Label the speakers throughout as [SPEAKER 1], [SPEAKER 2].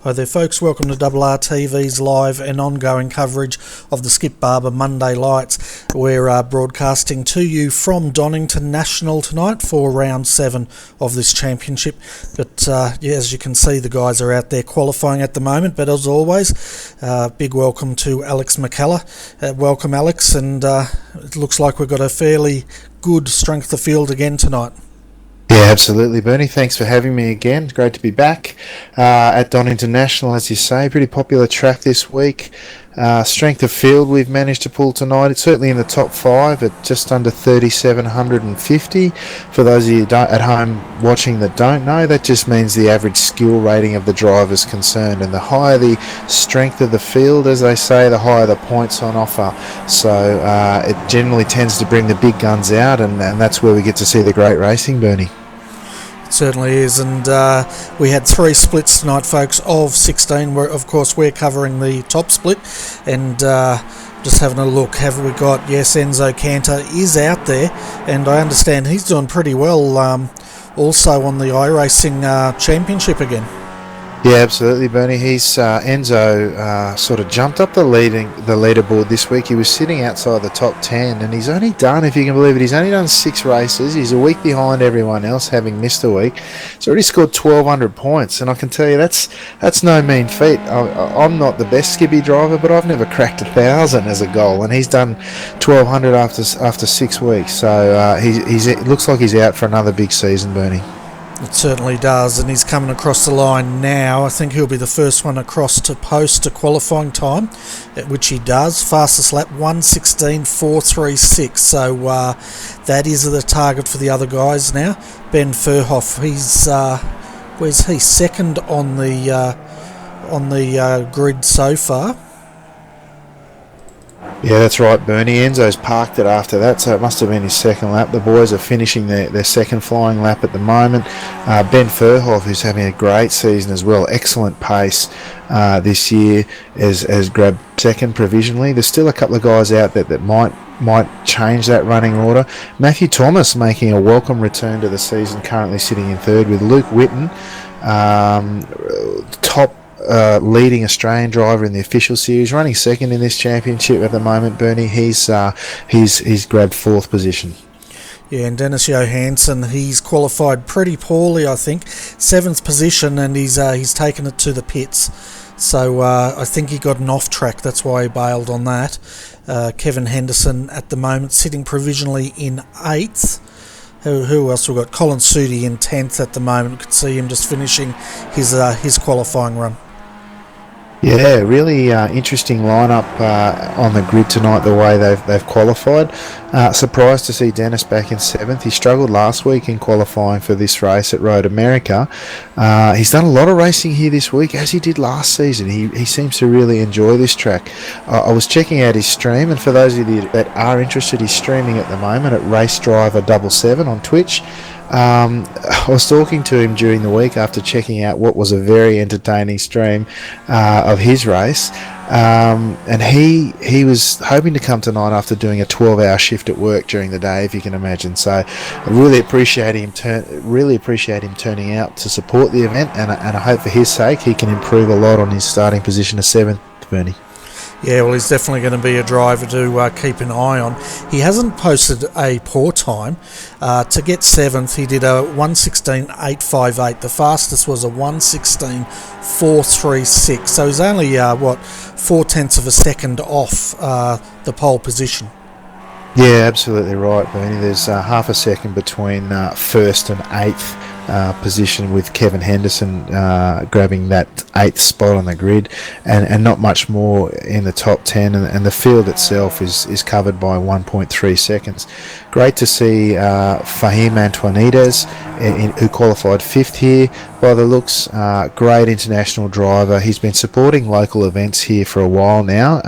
[SPEAKER 1] Hi there folks, welcome to RRTV's live and ongoing coverage of the Skip Barber Monday Lights. We're broadcasting to you from Donington National tonight for round 7 of this championship. But as you can see, the guys are out there qualifying at the moment. But as always, big welcome to Alex McCullough. Welcome Alex, and it looks like we've got a fairly good strength of field again tonight.
[SPEAKER 2] Yeah, absolutely, Bernie. Thanks for having me again. Great to be back at Donington National, as you say. Pretty popular track this week. Strength of field we've managed to pull tonight. It's certainly in the top 5 at just under 3,750. For those of you at home watching that don't know, that just means the average skill rating of the driver is concerned. And the higher the strength of the field, as they say, the higher the points on offer. So it generally tends to bring the big guns out, and that's where we get to see the great racing, Bernie.
[SPEAKER 1] It certainly is, and we had 3 splits tonight, folks, of 16. Of course, we're covering the top split, and just having a look, have we got, yes, Enzo Cantor is out there, and I understand he's doing pretty well also on the iRacing championship again.
[SPEAKER 2] Yeah, absolutely, Bernie. He's Enzo sort of jumped up the leaderboard this week. He was sitting outside the top 10, and he's only done, if you can believe it, he's only done 6 races. He's a week behind everyone else, having missed a week. He's already scored 1,200 points, and I can tell you that's no mean feat. I'm not the best Skippy driver, but I've never cracked 1,000 as a goal, and he's done 1,200 after 6 weeks. So it looks like he's out for another big season, Bernie.
[SPEAKER 1] It certainly does, and he's coming across the line now. I think he'll be the first one across to post a qualifying time, which he does. Fastest lap 1:16.436. So that is the target for the other guys now. Ben Furhoff, he's where's he? Second on the grid so far.
[SPEAKER 2] Yeah, that's right, Bernie. Enzo's parked it after that, so it must have been his second lap. The boys are finishing their second flying lap at the moment. Ben Furhoff, who's having a great season as well, excellent pace this year, has grabbed second provisionally. There's still a couple of guys out there that might change that running order. Matthew Thomas making a welcome return to the season, currently sitting in third, with Luke Whitten, top leading Australian driver in the official series, running second in this championship at the moment. Bernie, he's grabbed 4th position.
[SPEAKER 1] Yeah, and Dennis Johansson, he's qualified pretty poorly, I think, 7th position, and he's taken it to the pits. So I think he got an off track, that's why he bailed on that. Kevin Henderson at the moment sitting provisionally in 8th. Who else we've got? Colin Sudi in 10th at the moment. You could see him just finishing his qualifying run.
[SPEAKER 2] Yeah, really interesting lineup on the grid tonight, the way they've qualified. Surprised to see Dennis back in 7th. He struggled last week in qualifying for this race at Road America. He's done a lot of racing here this week, as he did last season. He seems to really enjoy this track. I was checking out his stream, and for those of you that are interested, he's streaming at the moment at RaceDriver77 on Twitch. I was talking to him during the week after checking out what was a very entertaining stream of his race, and he was hoping to come tonight after doing a 12-hour shift at work during the day, if you can imagine. So I really appreciate him turning out to support the event, and I hope for his sake he can improve a lot on his starting position of 7th, Bernie.
[SPEAKER 1] Yeah, well, he's definitely going to be a driver to keep an eye on. He hasn't posted a poor time. To get 7th, he did a 1:16.858. The fastest was a 1:16.436. So he's only, 0.4 of a second off the pole position.
[SPEAKER 2] Yeah, absolutely right, Bernie. There's half a second between 1st and 8th position, with Kevin Henderson grabbing that 8th spot on the grid, and not much more in the top 10, and the field itself is covered by 1.3 seconds. Great to see Fahim Antoinides, who qualified 5th here by the looks. Great international driver. He's been supporting local events here for a while now,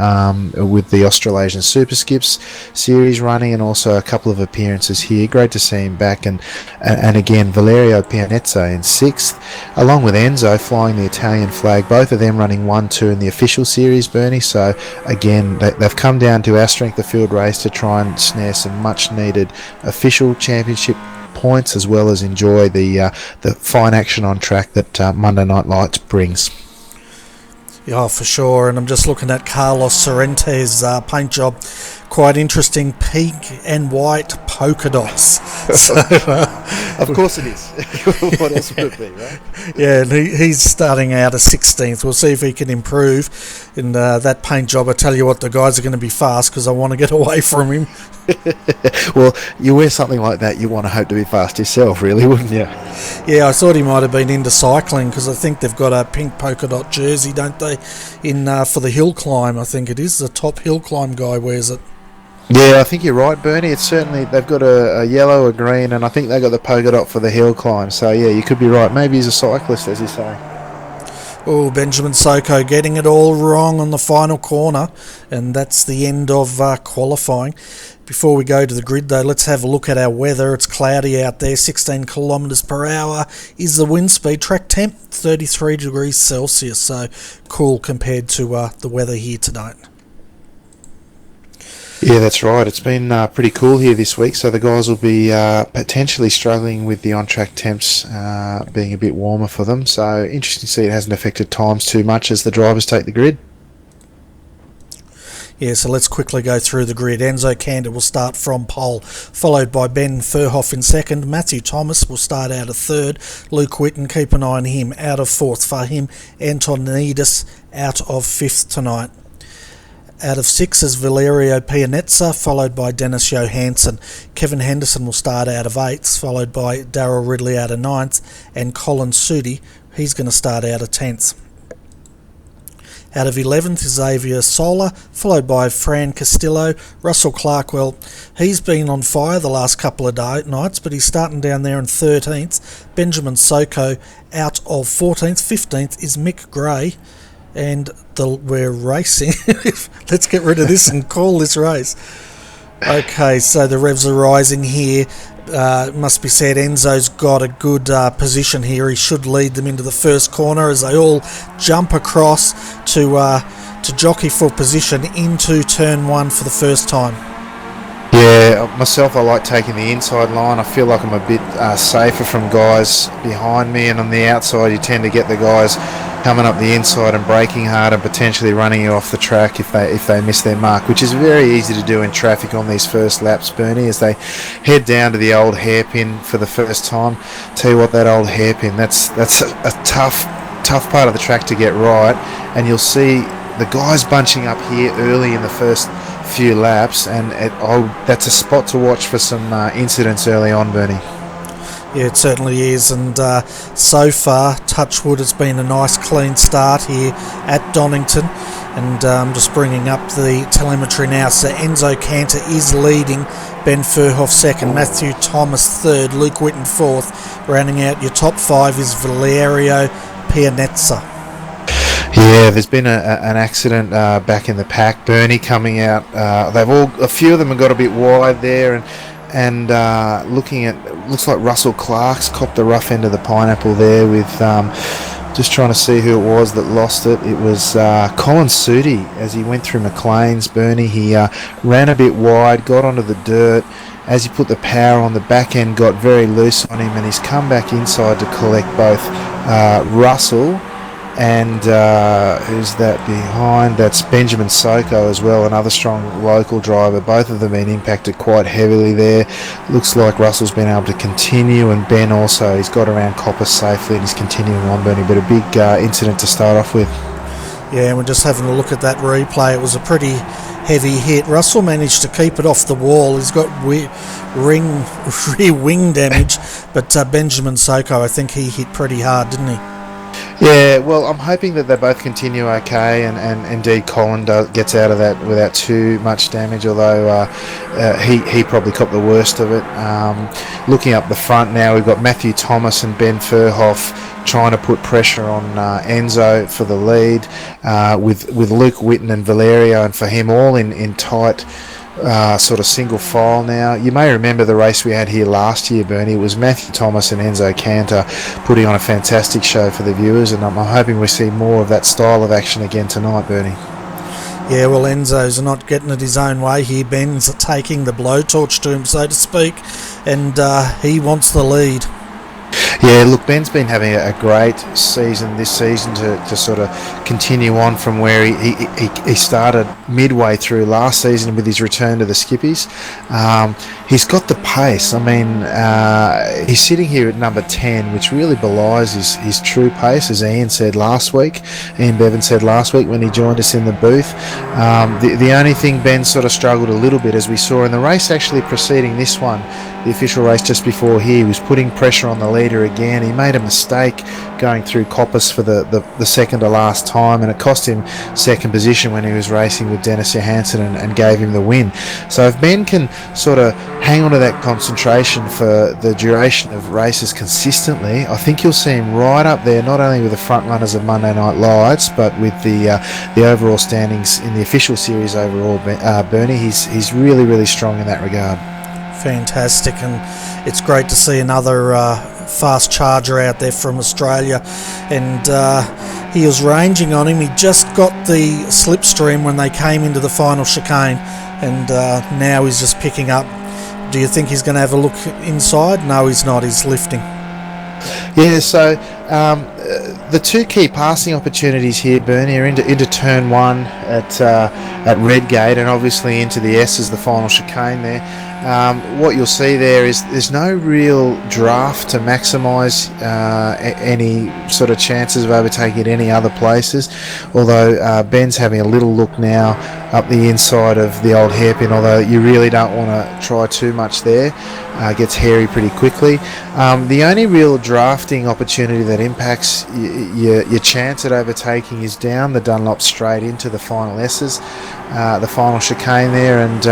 [SPEAKER 2] with the Australasian Super Skips series running, and also a couple of appearances here. Great to see him back, and again Valerio Pianezza in 6th, along with Enzo flying the Italian flag, both of them running 1-2 in the official series, Bernie. So again, they've come down to our strength of field race to try and snare some much needed official championship points, as well as enjoy the fine action on track that Monday Night Lights brings.
[SPEAKER 1] Yeah, for sure. And I'm just looking at Carlos Sorrente's paint job. Quite interesting, pink and white polka dots. So,
[SPEAKER 2] of course it is. What else would it be, right?
[SPEAKER 1] Yeah, and he's starting out at 16th. We'll see if he can improve in that paint job. I tell you what, the guys are going to be fast because I want to get away from him.
[SPEAKER 2] Well, you wear something like that, you want to hope to be fast yourself, really, wouldn't you?
[SPEAKER 1] Yeah, I thought he might have been into cycling because I think they've got a pink polka dot jersey, don't they? In for the hill climb, I think it is. The top hill climb guy wears it.
[SPEAKER 2] Yeah, I think you're right, Bernie. It's certainly, they've got a yellow, a green, and I think they've got the polka dot for the hill climb. So, yeah, you could be right. Maybe he's a cyclist, as you say.
[SPEAKER 1] Oh, Benjamin Soko getting it all wrong on the final corner, and that's the end of qualifying. Before we go to the grid, though, let's have a look at our weather. It's cloudy out there, 16 kilometres per hour is the wind speed. Track temp, 33 degrees Celsius, so cool compared to the weather here tonight.
[SPEAKER 2] Yeah, that's right. It's been pretty cool here this week, so the guys will be potentially struggling with the on-track temps being a bit warmer for them. So interesting to see it hasn't affected times too much as the drivers take the grid.
[SPEAKER 1] Yeah, so let's quickly go through the grid. Enzo Cantor will start from pole, followed by Ben Furhoff in second. Matthew Thomas will start out of third. Luke Whitten, keep an eye on him, out of fourth. For him, Antonidis out of fifth tonight. Out of six is Valerio Pianezza, followed by Dennis Johansson. Kevin Henderson will start out of eighth, followed by Darryl Ridley out of ninth, and Colin Sudi, he's going to start out of 10th. Out of 11th is Xavier Sola, followed by Fran Castillo. Russell Clark, well, he's been on fire the last couple of nights, but he's starting down there in 13th. Benjamin Soko out of 14th. 15th is Mick Gray. And we're racing. Let's get rid of this and call this race. Okay, so the revs are rising here. Must be said, Enzo's got a good position here. He should lead them into the first corner as they all jump across to jockey for position into turn one for the first time.
[SPEAKER 2] Yeah, myself, I like taking the inside line. I feel like I'm a bit safer from guys behind me, and on the outside you tend to get the guys coming up the inside and braking hard and potentially running you off the track if they miss their mark, which is very easy to do in traffic on these first laps, Bernie, as they head down to the old hairpin for the first time. Tell you what, that old hairpin, that's a tough part of the track to get right, and you'll see the guys bunching up here early in the first few laps, and that's a spot to watch for some incidents early on, Bernie.
[SPEAKER 1] Yeah, it certainly is, and so far, touchwood, it's been a nice clean start here at Donington, and I'm just bringing up the telemetry now. So Enzo Cantor is leading, Ben Furhoff second, Matthew Thomas third, Luke Whitten fourth. Rounding out your top five is Valerio Pianezza.
[SPEAKER 2] Yeah, there's been an accident back in the pack, Bernie, coming out. A few of them have got a bit wide there, and looking at, looks like Russell Clark's copped the rough end of the pineapple there with, just trying to see who it was that lost it. It was Colin Sudi as he went through McLean's, Bernie. He ran a bit wide, got onto the dirt. As he put the power on, the back end got very loose on him, and he's come back inside to collect both Russell and who's that behind? That's Benjamin Soko as well, another strong local driver. Both of them been impacted quite heavily there. Looks like Russell's been able to continue, and Ben also, he's got around Copper safely and he's continuing on, Bernie, but a big incident to start off with.
[SPEAKER 1] Yeah, and we're just having a look at that replay. It was a pretty heavy hit. Russell managed to keep it off the wall. He's got rear wing damage, but Benjamin Soko, I think he hit pretty hard, didn't he?
[SPEAKER 2] Yeah, well, I'm hoping that they both continue okay, and indeed Colin gets out of that without too much damage, although he probably copped the worst of it. Looking up the front now, we've got Matthew Thomas and Ben Furhoff trying to put pressure on Enzo for the lead, with Luke Whitten and Valerio, and for him all in tight sort of single file now. You may remember the race we had here last year, Bernie. It was Matthew Thomas and Enzo Cantor putting on a fantastic show for the viewers, and I'm hoping we see more of that style of action again tonight, Bernie.
[SPEAKER 1] Yeah, well, Enzo's not getting it his own way here. Ben's taking the blowtorch to him, so to speak, and he wants the lead.
[SPEAKER 2] Yeah, look, Ben's been having a great season this season to sort of continue on from where he started midway through last season with his return to the Skippies. He's got the pace. I mean, he's sitting here at number 10, which really belies his true pace, as Ian said last week. Ian Bevan said last week when he joined us in the booth. The only thing Ben sort of struggled a little bit, as we saw in the race actually preceding this one, the official race just before here, he was putting pressure on the leader again. He made a mistake going through Coppice for the second to last time, and it cost him second position when he was racing with Dennis Johansson and gave him the win. So if Ben can sort of hang on to that concentration for the duration of races consistently, I think you'll see him right up there, not only with the front runners of Monday Night Lights, but with the overall standings in the official series overall. Bernie, he's really, really strong in that regard.
[SPEAKER 1] Fantastic, and it's great to see another fast charger out there from Australia, and he was ranging on him. He just got the slipstream when they came into the final chicane, and now he's just picking up. Do you think he's going to have a look inside? No, he's not. He's lifting.
[SPEAKER 2] Yeah, so the two key passing opportunities here, Bernie, are into turn one at Redgate, and obviously into the S as the final chicane there. What you'll see there is there's no real draft to maximise any sort of chances of overtaking at any other places, although Ben's having a little look now up the inside of the old hairpin, although you really don't want to try too much there. Gets hairy pretty quickly. The only real drafting opportunity that impacts your chance at overtaking is down the Dunlop straight into the final S's, the final chicane there, and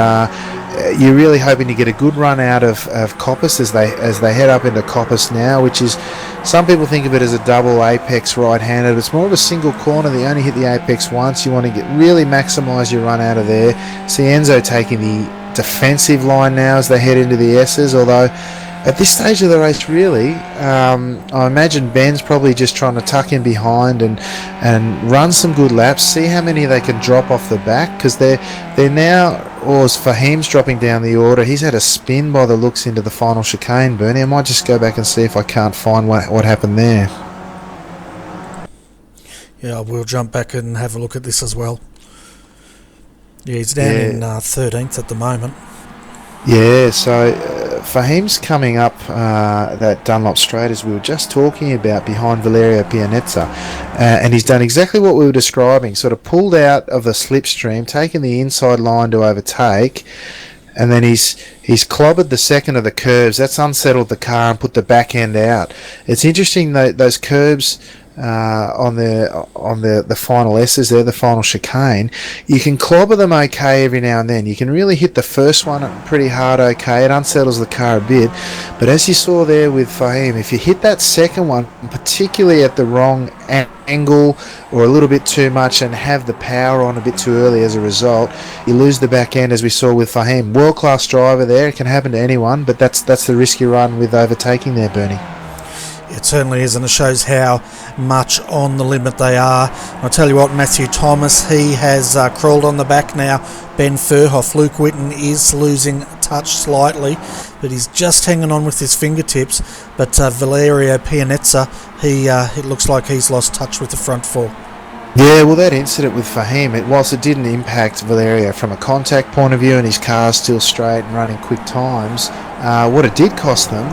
[SPEAKER 2] you're really hoping to get a good run out of Coppice as they head up into Coppice now, which is, some people think of it as a double apex right-handed. It's more of a single corner. They only hit the apex once. You want to really maximise your run out of there. See Enzo taking the defensive line now as they head into the S's, although at this stage of the race, really, I imagine Ben's probably just trying to tuck in behind and run some good laps, see how many they can drop off the back, because they're now, or as Fahim's dropping down the order, he's had a spin by the looks into the final chicane, Bernie. I might just go back and see if I can't find what happened there.
[SPEAKER 1] Yeah, we'll jump back and have a look at this as well. Yeah, he's down in 13th at the moment.
[SPEAKER 2] Yeah, so Fahim's coming up that Dunlop straight, as we were just talking about, behind Valerio Pianezza, and he's done exactly what we were describing, sort of pulled out of the slipstream, taken the inside line to overtake, and then he's clobbered the second of the curves. That's unsettled the car and put the back end out. It's interesting that those curves on the final S's there, the final chicane, you can clobber them okay every now and then. You can really hit the first one pretty hard okay, it unsettles the car a bit, but as you saw there with Fahim, if you hit that second one, particularly at the wrong angle or a little bit too much and have the power on a bit too early as a result, you lose the back end, as we saw with Fahim. World class driver there, it can happen to anyone, but that's the risk you run with overtaking there, Bernie.
[SPEAKER 1] It certainly is, and it shows how much on the limit they are. I'll tell you what, Matthew Thomas, he has crawled on the back now. Ben Furhoff, Luke Whitten is losing touch slightly, but he's just hanging on with his fingertips. But Valerio Pianezza, it looks like he's lost touch with the front four.
[SPEAKER 2] Yeah, well, that incident with Fahim, whilst it didn't impact Valerio from a contact point of view and his car's still straight and running quick times, what it did cost them,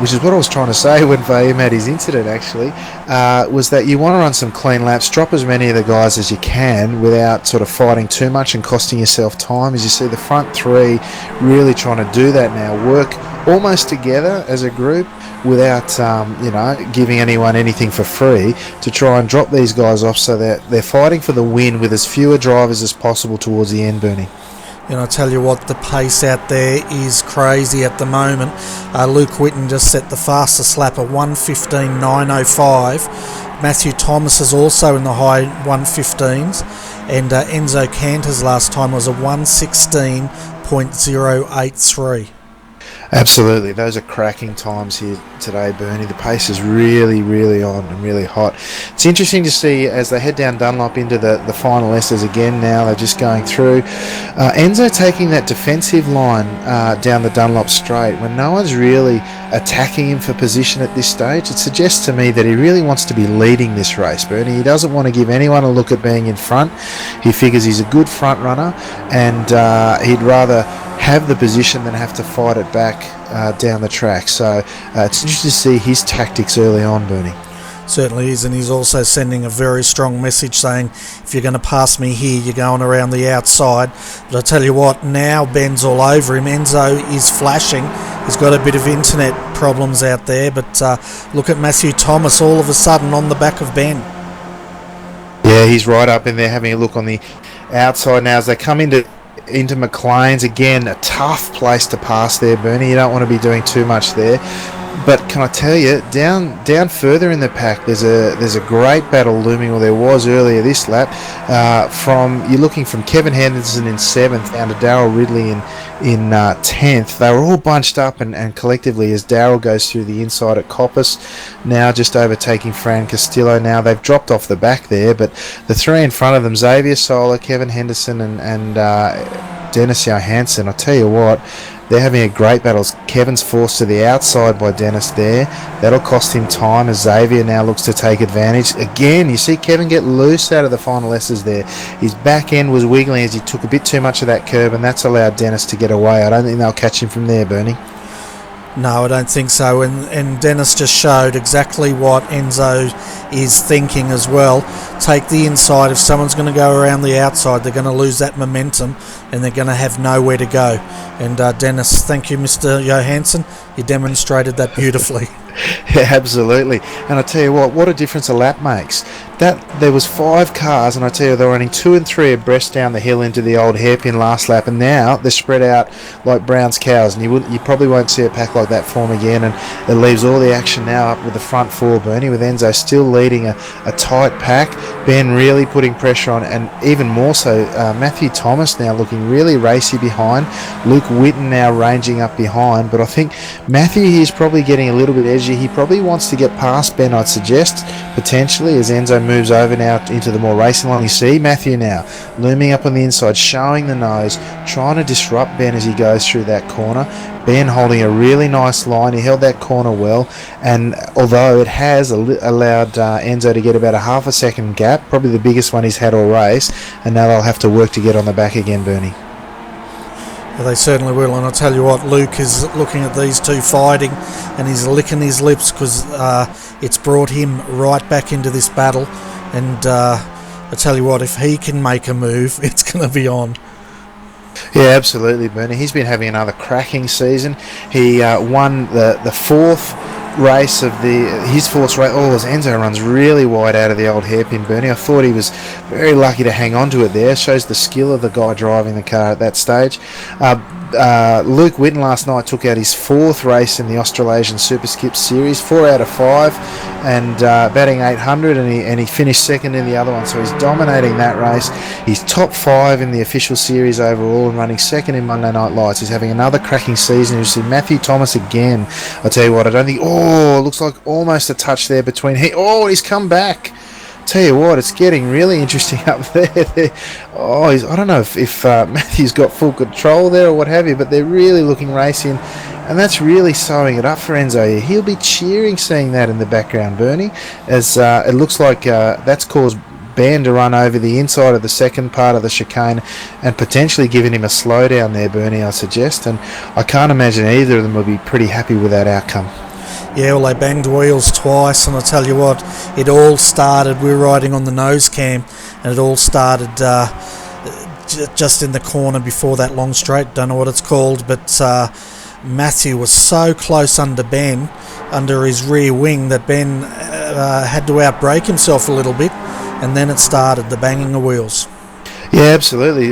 [SPEAKER 2] which is what I was trying to say when Fahim had his incident actually, was that you want to run some clean laps, drop as many of the guys as you can without sort of fighting too much and costing yourself time. As you see, the front three really trying to do that now, work almost together as a group without giving anyone anything for free, to try and drop these guys off so that they're fighting for the win with as fewer drivers as possible towards the end, Bernie.
[SPEAKER 1] And I tell you what, the pace out there is crazy at the moment. Luke Whitten just set the fastest lap at 1:15.905. Matthew Thomas is also in the high 1:15s, and Enzo Cantor's last time was a 1:16.083.
[SPEAKER 2] Absolutely, those are cracking times here today, Bernie. The pace is really, really on and really hot. It's interesting to see as they head down Dunlop into the final S's again now. They're just going through. Enzo taking that defensive line down the Dunlop straight when no one's really attacking him for position at this stage. It suggests to me that he really wants to be leading this race, Bernie. He doesn't want to give anyone a look at being in front. He figures he's a good front runner, and he'd rather have the position than have to fight it back down the track. So it's interesting to see his tactics early on, Bernie.
[SPEAKER 1] Certainly is, and he's also sending a very strong message saying, if you're going to pass me here, you're going around the outside. But I tell you what, now Ben's all over him. Enzo is flashing. He's got a bit of internet problems out there, but look at Matthew Thomas all of a sudden on the back of Ben.
[SPEAKER 2] Yeah, he's right up in there having a look on the outside now as they come into McLean's. Again, a tough place to pass there, Bernie. You don't want to be doing too much there. But can I tell you, down further in the pack, there's a great battle looming, or there was earlier this lap. You're looking from Kevin Henderson in 7th down to Darryl Ridley in 10th. They were all bunched up and collectively as Darryl goes through the inside at Coppice, now just overtaking Fran Castillo. Now they've dropped off the back there, but the three in front of them, Xavier Sola, Kevin Henderson and Dennis Johansson, I'll tell you what, they're having a great battle. Kevin's forced to the outside by Dennis there. That'll cost him time as Xavier now looks to take advantage. Again, you see Kevin get loose out of the final S's there. His back end was wiggling as he took a bit too much of that curb, and that's allowed Dennis to get away. I don't think they'll catch him from there, Bernie.
[SPEAKER 1] No, I don't think so. And Dennis just showed exactly what Enzo is thinking as well. Take the inside. If someone's going to go around the outside, they're going to lose that momentum and they're going to have nowhere to go. And Dennis, thank you, Mr. Johansson. You demonstrated that beautifully.
[SPEAKER 2] Yeah, absolutely. And I tell you what a difference a lap makes. There was 5 cars, and I tell you, they were running 2 and 3 abreast down the hill into the old hairpin last lap, and now they're spread out like Brown's cows, and you probably won't see a pack like that form again, and it leaves all the action now up with the front 4, Bernie, with Enzo still leading a tight pack, Ben really putting pressure on, and even more so, Matthew Thomas now looking really racy behind, Luke Witten now ranging up behind, but I think Matthew here is probably getting a little bit edgy. He probably wants to get past Ben, I'd suggest, potentially, as Enzo moves over now into the more racing line. You see Matthew now looming up on the inside, showing the nose, trying to disrupt Ben as he goes through that corner. Ben holding a really nice line. He held that corner well, and although it has allowed Enzo to get about a half a second gap, probably the biggest one he's had all race, and now they'll have to work to get on the back again, Bernie.
[SPEAKER 1] They certainly will, and I'll tell you what, Luke is looking at these two fighting and he's licking his lips because it's brought him right back into this battle, and I tell you what, if he can make a move, it's going to be on.
[SPEAKER 2] Yeah, absolutely, Bernie. He's been having another cracking season. He won the 4th race of his 4th race. Oh, as Enzo runs really wide out of the old hairpin, Bernie. I thought he was very lucky to hang on to it there. Shows the skill of the guy driving the car at that stage. Luke Witten last night took out his 4th race in the Australasian Super Skip Series, 4 out of 5, and batting 800, and he finished 2nd in the other one, so he's dominating that race. He's top 5 in the official series overall and running 2nd in Monday Night Lights. He's having another cracking season. You see Matthew Thomas again. I tell you what, I don't think, looks like almost a touch there between, he's come back. Tell you what, it's getting really interesting up there. I don't know if Matthew's got full control there or what have you, but they're really looking racing, and that's really sewing it up for Enzo here. He'll be cheering seeing that in the background, Bernie, as it looks like that's caused Ben to run over the inside of the second part of the chicane and potentially giving him a slowdown there, Bernie, I suggest, and I can't imagine either of them will be pretty happy with that outcome.
[SPEAKER 1] Yeah, well, they banged wheels twice, and I tell you what, it all started, we were riding on the nose cam, and it all started just in the corner before that long straight, don't know what it's called, but Matthew was so close under Ben, under his rear wing, that Ben had to outbrake himself a little bit, and then it started, the banging of wheels.
[SPEAKER 2] Yeah, absolutely.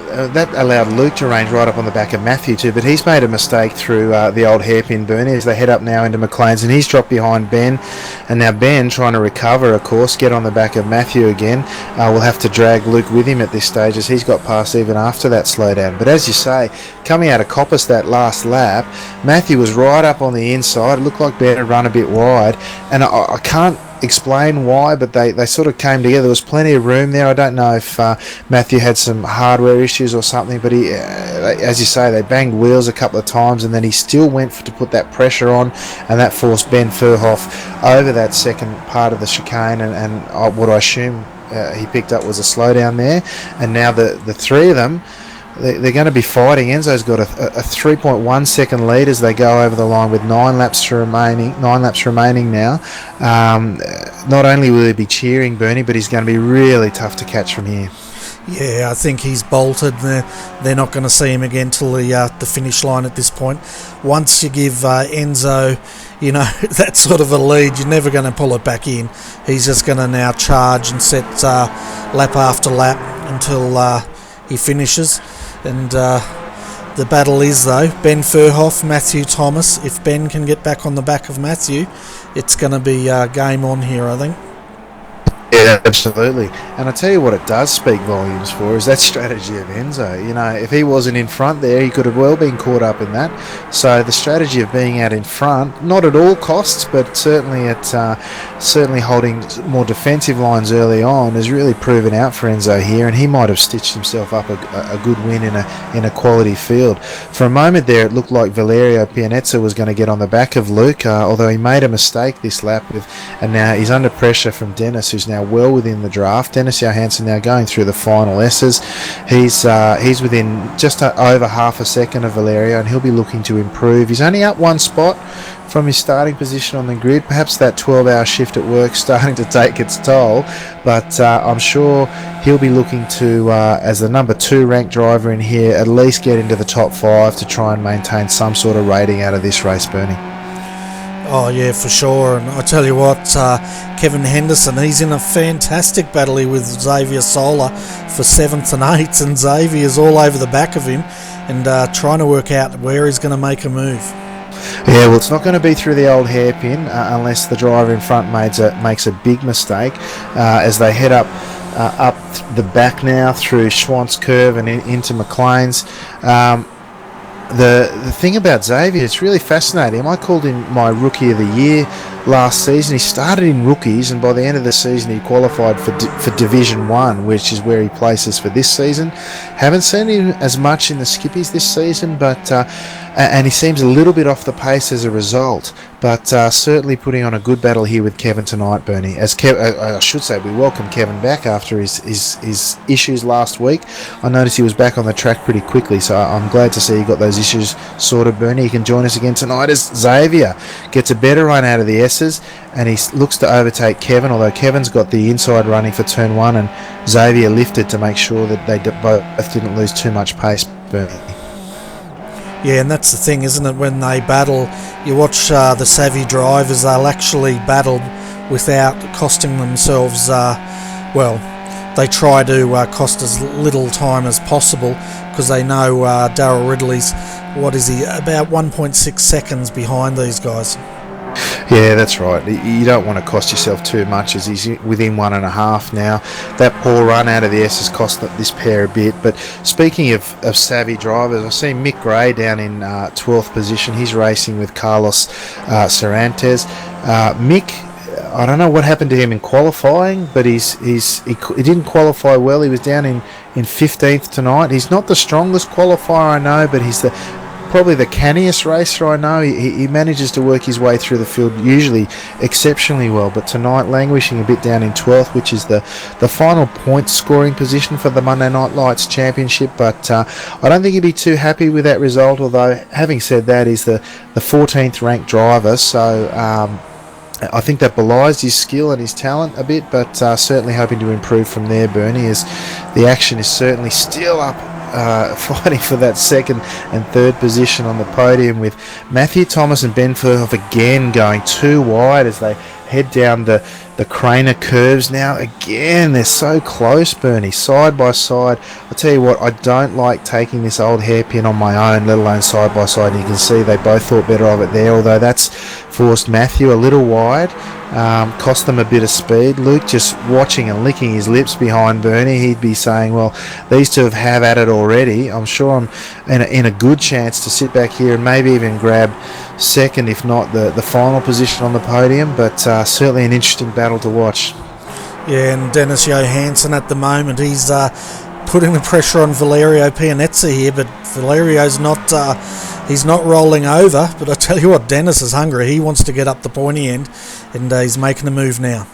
[SPEAKER 2] that allowed Luke to range right up on the back of Matthew too, but he's made a mistake through the old hairpin, Bernie, as they head up now into McLean's, and he's dropped behind Ben, and now Ben, trying to recover, of course, get on the back of Matthew again, will have to drag Luke with him at this stage as he's got past even after that slowdown. But as you say, coming out of Coppice that last lap, Matthew was right up on the inside. It looked like Ben had run a bit wide, and I can't explain why, but they sort of came together. There was plenty of room there. I don't know if Matthew had some hardware issues or something, but he, as you say, they banged wheels a couple of times, and then he still went to put that pressure on, and that forced Ben Furhoff over that second part of the chicane, and what I assume he picked up was a slowdown there. And now the three of them, they're going to be fighting. Enzo's got a 3.1 second lead as they go over the line with 9 laps remaining now. Not only will he be cheering Bernie, but he's going to be really tough to catch from here.
[SPEAKER 1] Yeah, I think he's bolted. They're not going to see him again till the finish line at this point. Once you give Enzo, that sort of a lead, you're never going to pull it back in. He's just going to now charge and set lap after lap until he finishes. And the battle is, though, Ben Furhoff, Matthew Thomas. If Ben can get back on the back of Matthew, it's going to be game on here, I think.
[SPEAKER 2] Yeah, absolutely. And I tell you what it does speak volumes for is that strategy of Enzo. If he wasn't in front there, he could have well been caught up in that. So the strategy of being out in front, not at all costs, but certainly holding more defensive lines early on, has really proven out for Enzo here, and he might have stitched himself up a good win in a quality field. For a moment there, it looked like Valerio Pianezza was going to get on the back of Luke, although he made a mistake this lap, and now he's under pressure from Dennis, who's now well within the draft. Dennis Johansson now going through the final S's. He's within just over half a second of Valerio, and he'll be looking to improve. He's only up one spot from his starting position on the grid. Perhaps that 12-hour shift at work starting to take its toll, but I'm sure he'll be looking to, as the number 2 ranked driver in here, at least get into the top 5 to try and maintain some sort of rating out of this race, Bernie.
[SPEAKER 1] Oh yeah, for sure. And I tell you what, Kevin Henderson, he's in a fantastic battle here with Xavier Sola for 7th and 8th, and Xavier's all over the back of him and trying to work out where he's going to make a move.
[SPEAKER 2] Yeah, well, it's not going to be through the old hairpin unless the driver in front makes a big mistake as they head up the back now through Schwantz Curve and into McLean's. The thing about Xavier, it's really fascinating. I called him my Rookie of the Year last season. He started in rookies, and by the end of the season he qualified for Division 1, which is where he places for this season. Haven't seen him as much in the skippies this season, but and he seems a little bit off the pace as a result, but certainly putting on a good battle here with Kevin tonight, Bernie. As I should say, we welcome Kevin back after his issues last week. I noticed he was back on the track pretty quickly, so I'm glad to see he got those issues sorted, Bernie. He can join us again tonight as Xavier gets a better run out of the S's, and he looks to overtake Kevin, although Kevin's got the inside running for turn 1, and Xavier lifted to make sure that they both didn't lose too much pace, Bernie.
[SPEAKER 1] Yeah, and that's the thing, isn't it? When they battle, you watch the savvy drivers, they'll actually battle without costing themselves, they try to cost as little time as possible, because they know Darryl Ridley's, about 1.6 seconds behind these guys.
[SPEAKER 2] Yeah, that's right. You don't want to cost yourself too much, as he's within 1.5 now. That poor run out of the S has cost this pair a bit. But speaking of savvy drivers, I see Mick Gray down in 12th position. He's racing with Carlos Cervantes. Mick, I don't know what happened to him in qualifying, but he didn't qualify well. He was down in 15th tonight. He's not the strongest qualifier, I know, but he's probably the canniest racer I know. He manages to work his way through the field usually exceptionally well, but tonight languishing a bit down in 12th, which is the final point scoring position for the Monday Night Lights Championship. But I don't think he'd be too happy with that result, although having said that, he's the 14th ranked driver, so I think that belies his skill and his talent a bit, but certainly hoping to improve from there, Bernie, as the action is certainly still up, fighting for that 2nd and 3rd position on the podium, with Matthew Thomas and Ben Furhoff again going too wide as they head down the Craner curves now. Again, they're so close, Bernie, side by side. I'll tell you what, I don't like taking this old hairpin on my own, let alone side by side. And you can see they both thought better of it there, although that's forced Matthew a little wide, cost them a bit of speed. Luke just watching and licking his lips behind Bernie. He'd be saying, well, these two have at it already. I'm sure I'm in a good chance to sit back here and maybe even grab second, if not the final position on the podium, but certainly an interesting battle to watch.
[SPEAKER 1] Yeah, and Dennis Johansson at the moment, he's putting the pressure on Valerio Pianezza here, but Valerio's not he's not rolling over. But I tell you what, Dennis is hungry. He wants to get up the pointy end, and he's making a move now.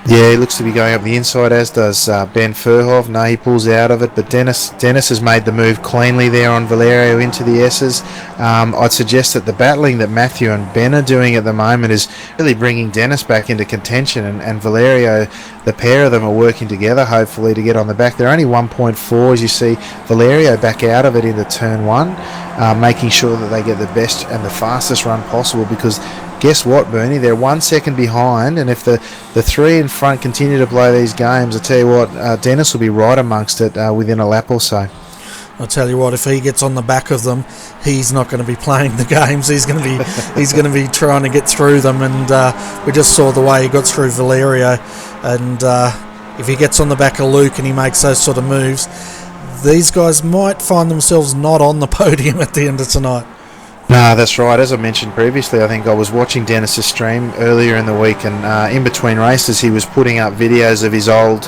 [SPEAKER 2] Yeah, he looks to be going up the inside, as does Ben Furhove. No, he pulls out of it, but Dennis has made the move cleanly there on Valerio into the S's. I'd suggest that the battling that Matthew and Ben are doing at the moment is really bringing Dennis back into contention, and Valerio, the pair of them are working together, hopefully, to get on the back. They're only 1.4, as you see Valerio back out of it into turn one, making sure that they get the best and the fastest run possible, because guess what, Bernie? They're 1 second behind, and if the three in front continue to play these games, I tell you what, Dennis will be right amongst it within a lap or so.
[SPEAKER 1] I'll tell you what, if he gets on the back of them, he's not going to be playing the games. He's going to be trying to get through them, and we just saw the way he got through Valerio. And if he gets on the back of Luke and he makes those sort of moves, these guys might find themselves not on the podium at the end of tonight.
[SPEAKER 2] No, that's right. As I mentioned previously, I think I was watching Dennis's stream earlier in the week, and in between races he was putting up videos of his old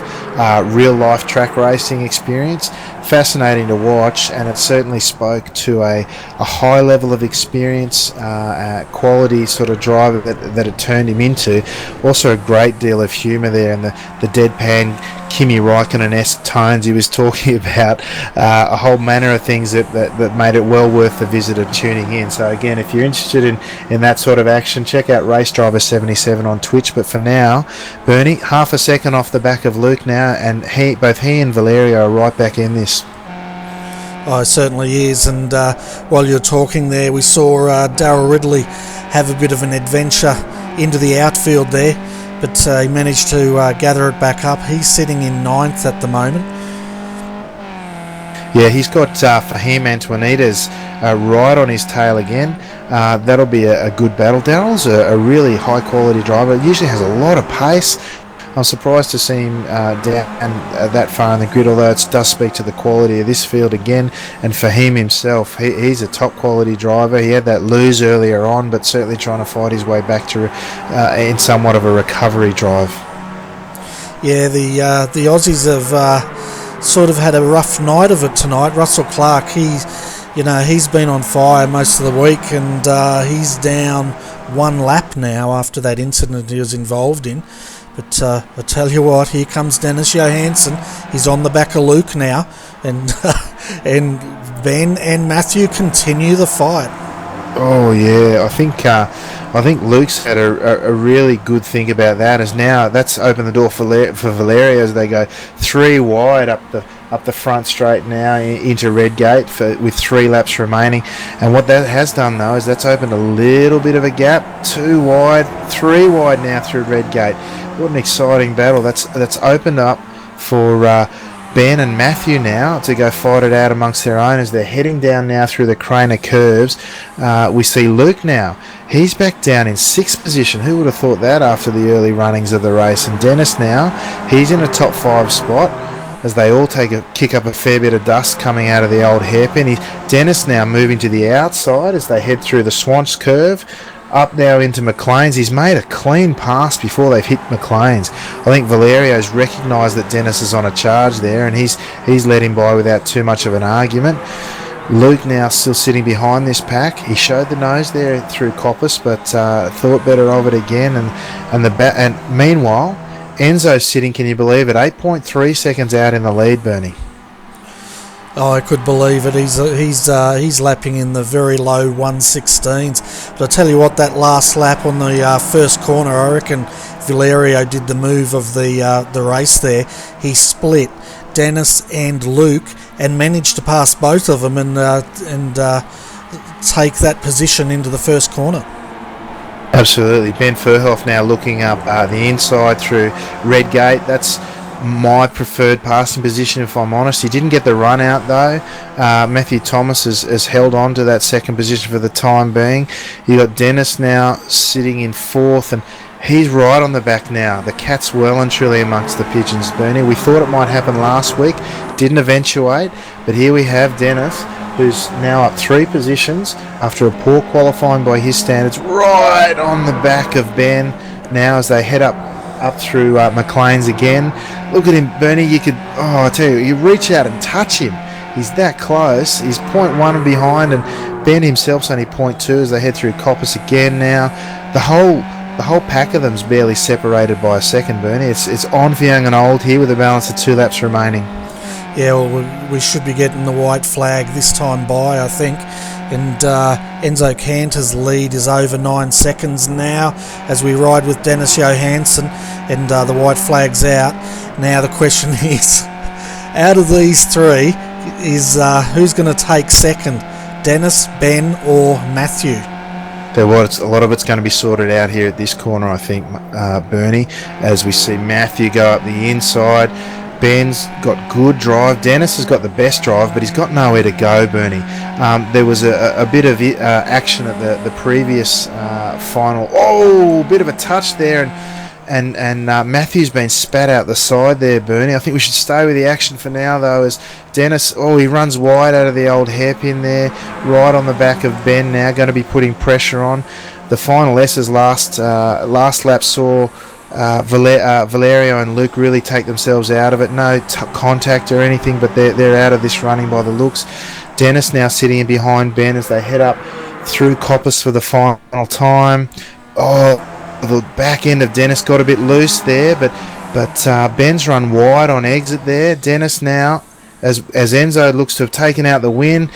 [SPEAKER 2] real-life track racing experience. Fascinating to watch, and it certainly spoke to a high level of experience, quality sort of driver that it turned him into. Also a great deal of humour there, and the deadpan Kimi Räikkönen-esque tones he was talking about, a whole manner of things that made it well worth the visit of tuning in. So again, if you're interested in that sort of action, check out Rd7 on Twitch. But for now, Bernie, half a second off the back of Luke now, and both he and Valerio are right back in this.
[SPEAKER 1] Oh, it certainly is. And while you're talking there, we saw Darryl Ridley have a bit of an adventure into the outfield there, but he managed to gather it back up. He's sitting in 9th at the moment.
[SPEAKER 2] Yeah, he's got Fahim Antoinita's right on his tail again. That'll be a good battle. Darryl's a really high-quality driver. Usually has a lot of pace. I'm surprised to see him down that far in the grid, although it does speak to the quality of this field again. And for him himself, he's a top quality driver. He had that lose earlier on, but certainly trying to fight his way back to in somewhat of a recovery drive.
[SPEAKER 1] Yeah, the Aussies have sort of had a rough night of it tonight. Russell Clark, he's been on fire most of the week, and he's down one lap now after that incident he was involved in. But I tell you what, here comes Dennis Johansson. He's on the back of Luke now, and and Ben and Matthew continue the fight.
[SPEAKER 2] Oh yeah, I think Luke's had a really good think about that. As now that's opened the door for Valerio as they go 3 wide up the front straight now into Redgate with 3 laps remaining. And what that has done though is that's opened a little bit of a gap. 2 wide, 3 wide now through Redgate. What an exciting battle. That's opened up for Ben and Matthew now to go fight it out amongst their own as they're heading down now through the Craner curves. We see Luke now. He's back down in 6th position. Who would have thought that after the early runnings of the race? And Dennis now, he's in a top 5 spot as they all kick up a fair bit of dust coming out of the old hairpin. Dennis now moving to the outside as they head through the Swans curve. Up now into McLean's. He's made a clean pass before they've hit McLean's. I think Valerio's recognised that Dennis is on a charge there, and he's let him by without too much of an argument. Luke now still sitting behind this pack. He showed the nose there through Coppice, but thought better of it again. And meanwhile, Enzo's sitting, can you believe it, 8.3 seconds out in the lead, Bernie.
[SPEAKER 1] Oh, I could believe it. He's lapping in the very low 116s. But I tell you what, that last lap on the first corner, I reckon Valerio did the move of the race there. He split Dennis and Luke and managed to pass both of them and take that position into the first corner.
[SPEAKER 2] Absolutely. Ben Furhoff now looking up the inside through Redgate. That's my preferred passing position, if I'm honest. He didn't get the run out though. Matthew Thomas has held on to that second position for the time being. You got Dennis now sitting in fourth, and he's right on the back now. The cat's well and truly amongst the pigeons, Bernie. We thought it might happen last week, didn't eventuate, but here we have Dennis, who's now up 3 positions after a poor qualifying by his standards, right on the back of Ben now as they head up through McLean's again. Look at him, Bernie. I tell you, you reach out and touch him. He's that close. He's 0.1 behind, and Ben himself's only 0.2 as they head through Coppice again now. The whole pack of them's barely separated by a second, Bernie. It's on for young and old here with a balance of 2 laps remaining.
[SPEAKER 1] Yeah, well, we should be getting the white flag this time by, I think. And Enzo Cantor's lead is over 9 seconds now as we ride with Dennis Johansson, and the white flag's out. Now the question is, out of these 3, is who's going to take second? Dennis, Ben or Matthew?
[SPEAKER 2] A lot of it's going to be sorted out here at this corner, I think, Bernie, as we see Matthew go up the inside. Ben's got good drive. Dennis has got the best drive, but he's got nowhere to go, Bernie. There was a bit of action at the previous final. Oh, bit of a touch there, and Matthew's been spat out the side there, Bernie. I think we should stay with the action for now, though, as Dennis, he runs wide out of the old hairpin there, right on the back of Ben now, going to be putting pressure on. The final S's last lap saw Valerio and Luke really take themselves out of it. No contact or anything, but they're out of this running by the looks. Dennis now sitting in behind Ben as they head up through Coppice for the final time. The back end of Dennis got a bit loose there, but Ben's run wide on exit there. Dennis now, as Enzo looks to have taken out the win,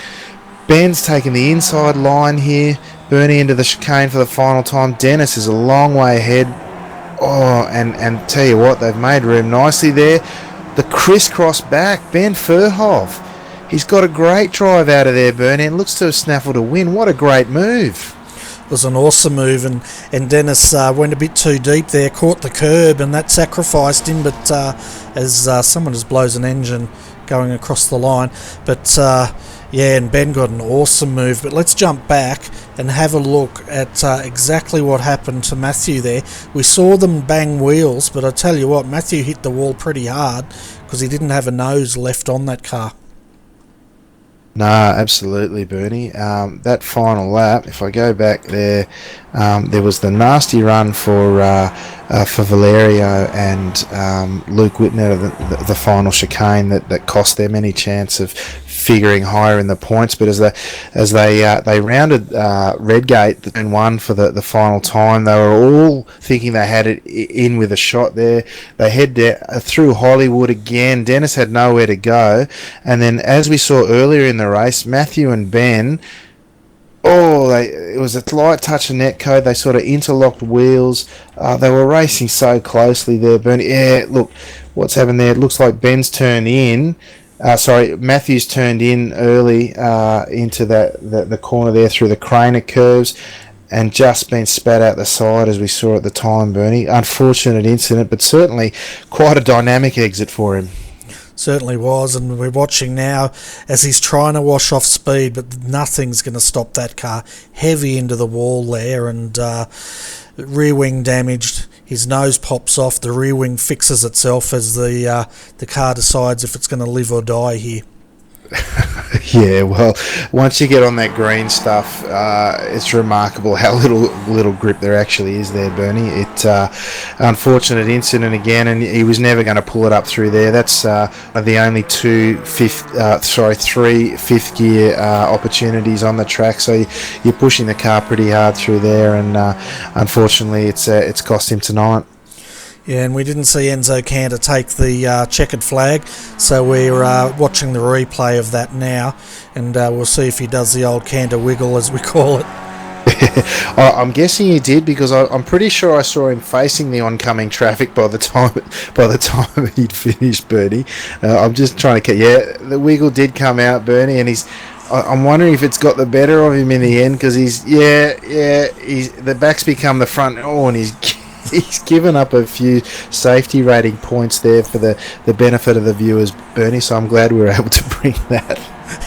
[SPEAKER 2] Ben's taken the inside line here, Bernie into the chicane for the final time. Dennis is a long way ahead. And tell you what, they've made room nicely there. The crisscross back, Ben Furhoff. He's got a great drive out of there, Bernie, and looks to have snaffled a win. What a great move.
[SPEAKER 1] It was an awesome move, and Dennis went a bit too deep there, caught the curb, and that sacrificed him, but as someone just blows an engine going across the line. But and Ben got an awesome move. But let's jump back and have a look at exactly what happened to Matthew there. We saw them bang wheels, but I tell you what, Matthew hit the wall pretty hard because he didn't have a nose left on that car.
[SPEAKER 2] No, absolutely, Bernie. That final lap, if I go back there, there was the nasty run for Valerio and Luke Whitner of the final chicane that cost them any chance of figuring higher in the points. But as they rounded Redgate and won for the final time, they were all thinking they had it in with a shot there. They head through Hollywood again. Dennis had nowhere to go, and then as we saw earlier in the race, Matthew and Ben, it was a light touch of netcode. They sort of interlocked wheels. They were racing so closely there, Bernie. Yeah, look, what's happened there? It looks like Ben's turned in. Matthews turned in early into the corner there through the Craner curves and just been spat out the side as we saw at the time, Bernie. Unfortunate incident, but certainly quite a dynamic exit for him.
[SPEAKER 1] Certainly was, and we're watching now as he's trying to wash off speed, but nothing's going to stop that car. Heavy into the wall there, and rear wing damaged. His nose pops off. The rear wing fixes itself as the car decides if it's going to live or die here.
[SPEAKER 2] Yeah, well, once you get on that green stuff, it's remarkable how little grip there actually is there, Bernie. It's unfortunate incident again, and he was never going to pull it up through there. That's the only 3 fifth gear opportunities on the track, so you're pushing the car pretty hard through there, and unfortunately it's cost him tonight.
[SPEAKER 1] Yeah, and we didn't see Enzo Cantor take the checkered flag, so we're watching the replay of that now, and we'll see if he does the old Cantor wiggle, as we call it.
[SPEAKER 2] I'm guessing he did, because I'm pretty sure I saw him facing the oncoming traffic by the time he'd finished, Bernie. I'm just trying to the wiggle did come out, Bernie, and he's I'm wondering if it's got the better of him in the end, because he's the back's become the front. And he's given up a few safety rating points there for the benefit of the viewers, Bernie. So I'm glad we were able to bring that.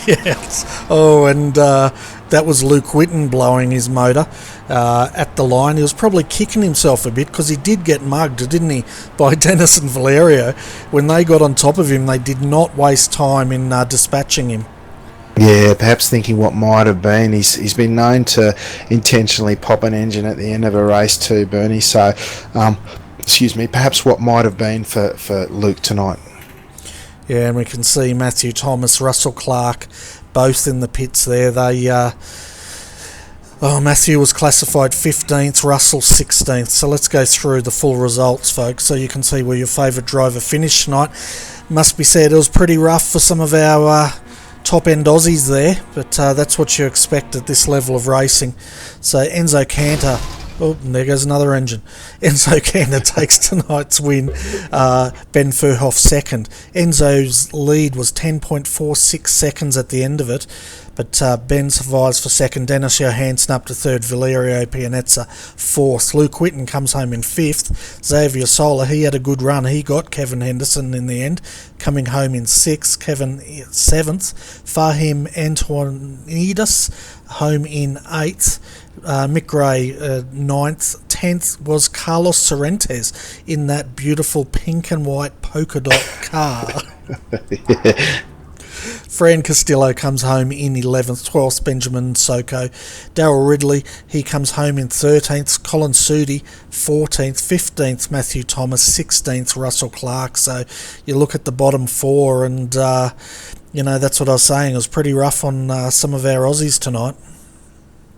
[SPEAKER 1] Yes. Oh, and that was Luke Whitten blowing his motor at the line. He was probably kicking himself a bit because he did get mugged, didn't he, by Dennis and Valerio. When they got on top of him, they did not waste time in dispatching him.
[SPEAKER 2] Yeah, perhaps thinking what might have been. He's been known to intentionally pop an engine at the end of a race too, Bernie. So, perhaps what might have been for Luke tonight.
[SPEAKER 1] Yeah, and we can see Matthew Thomas, Russell Clark, both in the pits there. Matthew was classified 15th, Russell 16th. So let's go through the full results, folks, so you can see where your favourite driver finished tonight. Must be said, it was pretty rough for some of our top-end Aussies there, but that's what you expect at this level of racing. So Enzo Cantor, oh, and there goes another engine. Enzo Cantor takes tonight's win. Ben Furhoff second. Enzo's lead was 10.46 seconds at the end of it, but Ben survives for second. Dennis Johansson up to third. Valerio Pianezza fourth. Luke Whitten comes home in fifth. Xavier Sola, he had a good run. He got Kevin Henderson in the end, coming home in sixth. Kevin seventh. Fahim Antonides home in eighth. Mick Gray ninth. 10th was Carlos Sorrentes in that beautiful pink and white polka dot car.
[SPEAKER 2] Yeah.
[SPEAKER 1] Fran Castillo comes home in 11th, 12th Benjamin Soko. Darryl Ridley, he comes home in 13th. Colin Sudi, 14th. 15th Matthew Thomas, 16th Russell Clark. So you look at the bottom four and, that's what I was saying. It was pretty rough on some of our Aussies tonight.